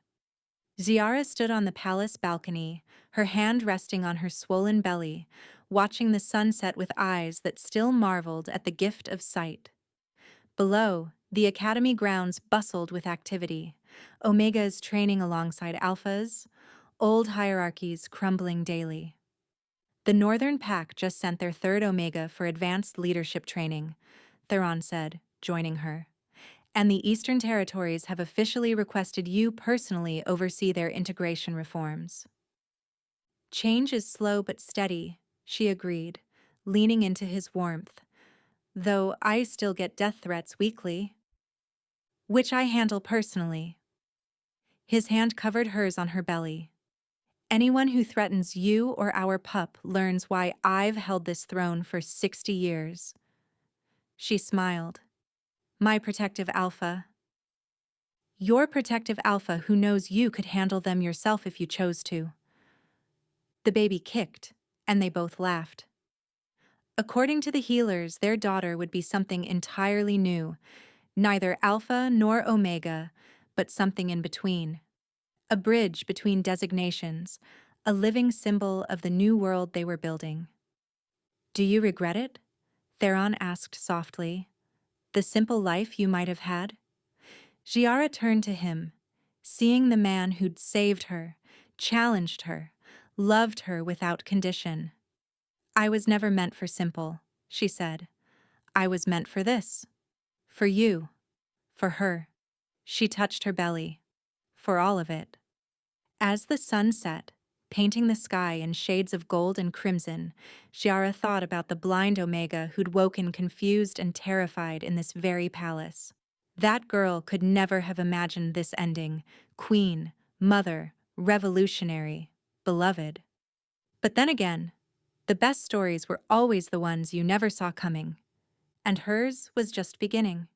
Ziara stood on the palace balcony, her hand resting on her swollen belly, watching the sunset with eyes that still marveled at the gift of sight. Below, the academy grounds bustled with activity. Omegas training alongside alphas, old hierarchies crumbling daily. The Northern Pack just sent their third Omega for advanced leadership training, Theron said, joining her. And the Eastern Territories have officially requested you personally oversee their integration reforms. Change is slow but steady, she agreed, leaning into his warmth. Though I still get death threats weekly, which I handle personally. His hand covered hers on her belly. Anyone who threatens you or our pup learns why I've held this throne for 60 years. She smiled. My protective alpha. Your protective alpha who knows you could handle them yourself if you chose to. The baby kicked, and they both laughed. According to the healers, their daughter would be something entirely new, neither alpha nor omega, but something in between. A bridge between designations, a living symbol of the new world they were building. Do you regret it? Theron asked softly. The simple life you might have had? Giara turned to him, seeing the man who'd saved her, challenged her, loved her without condition. I was never meant for simple, she said. I was meant for this. For you. For her. She touched her belly. For all of it. As the sun set, painting the sky in shades of gold and crimson, Giara thought about the blind Omega who'd woken confused and terrified in this very palace. That girl could never have imagined this ending, queen, mother, revolutionary, beloved. But then again, the best stories were always the ones you never saw coming. And hers was just beginning.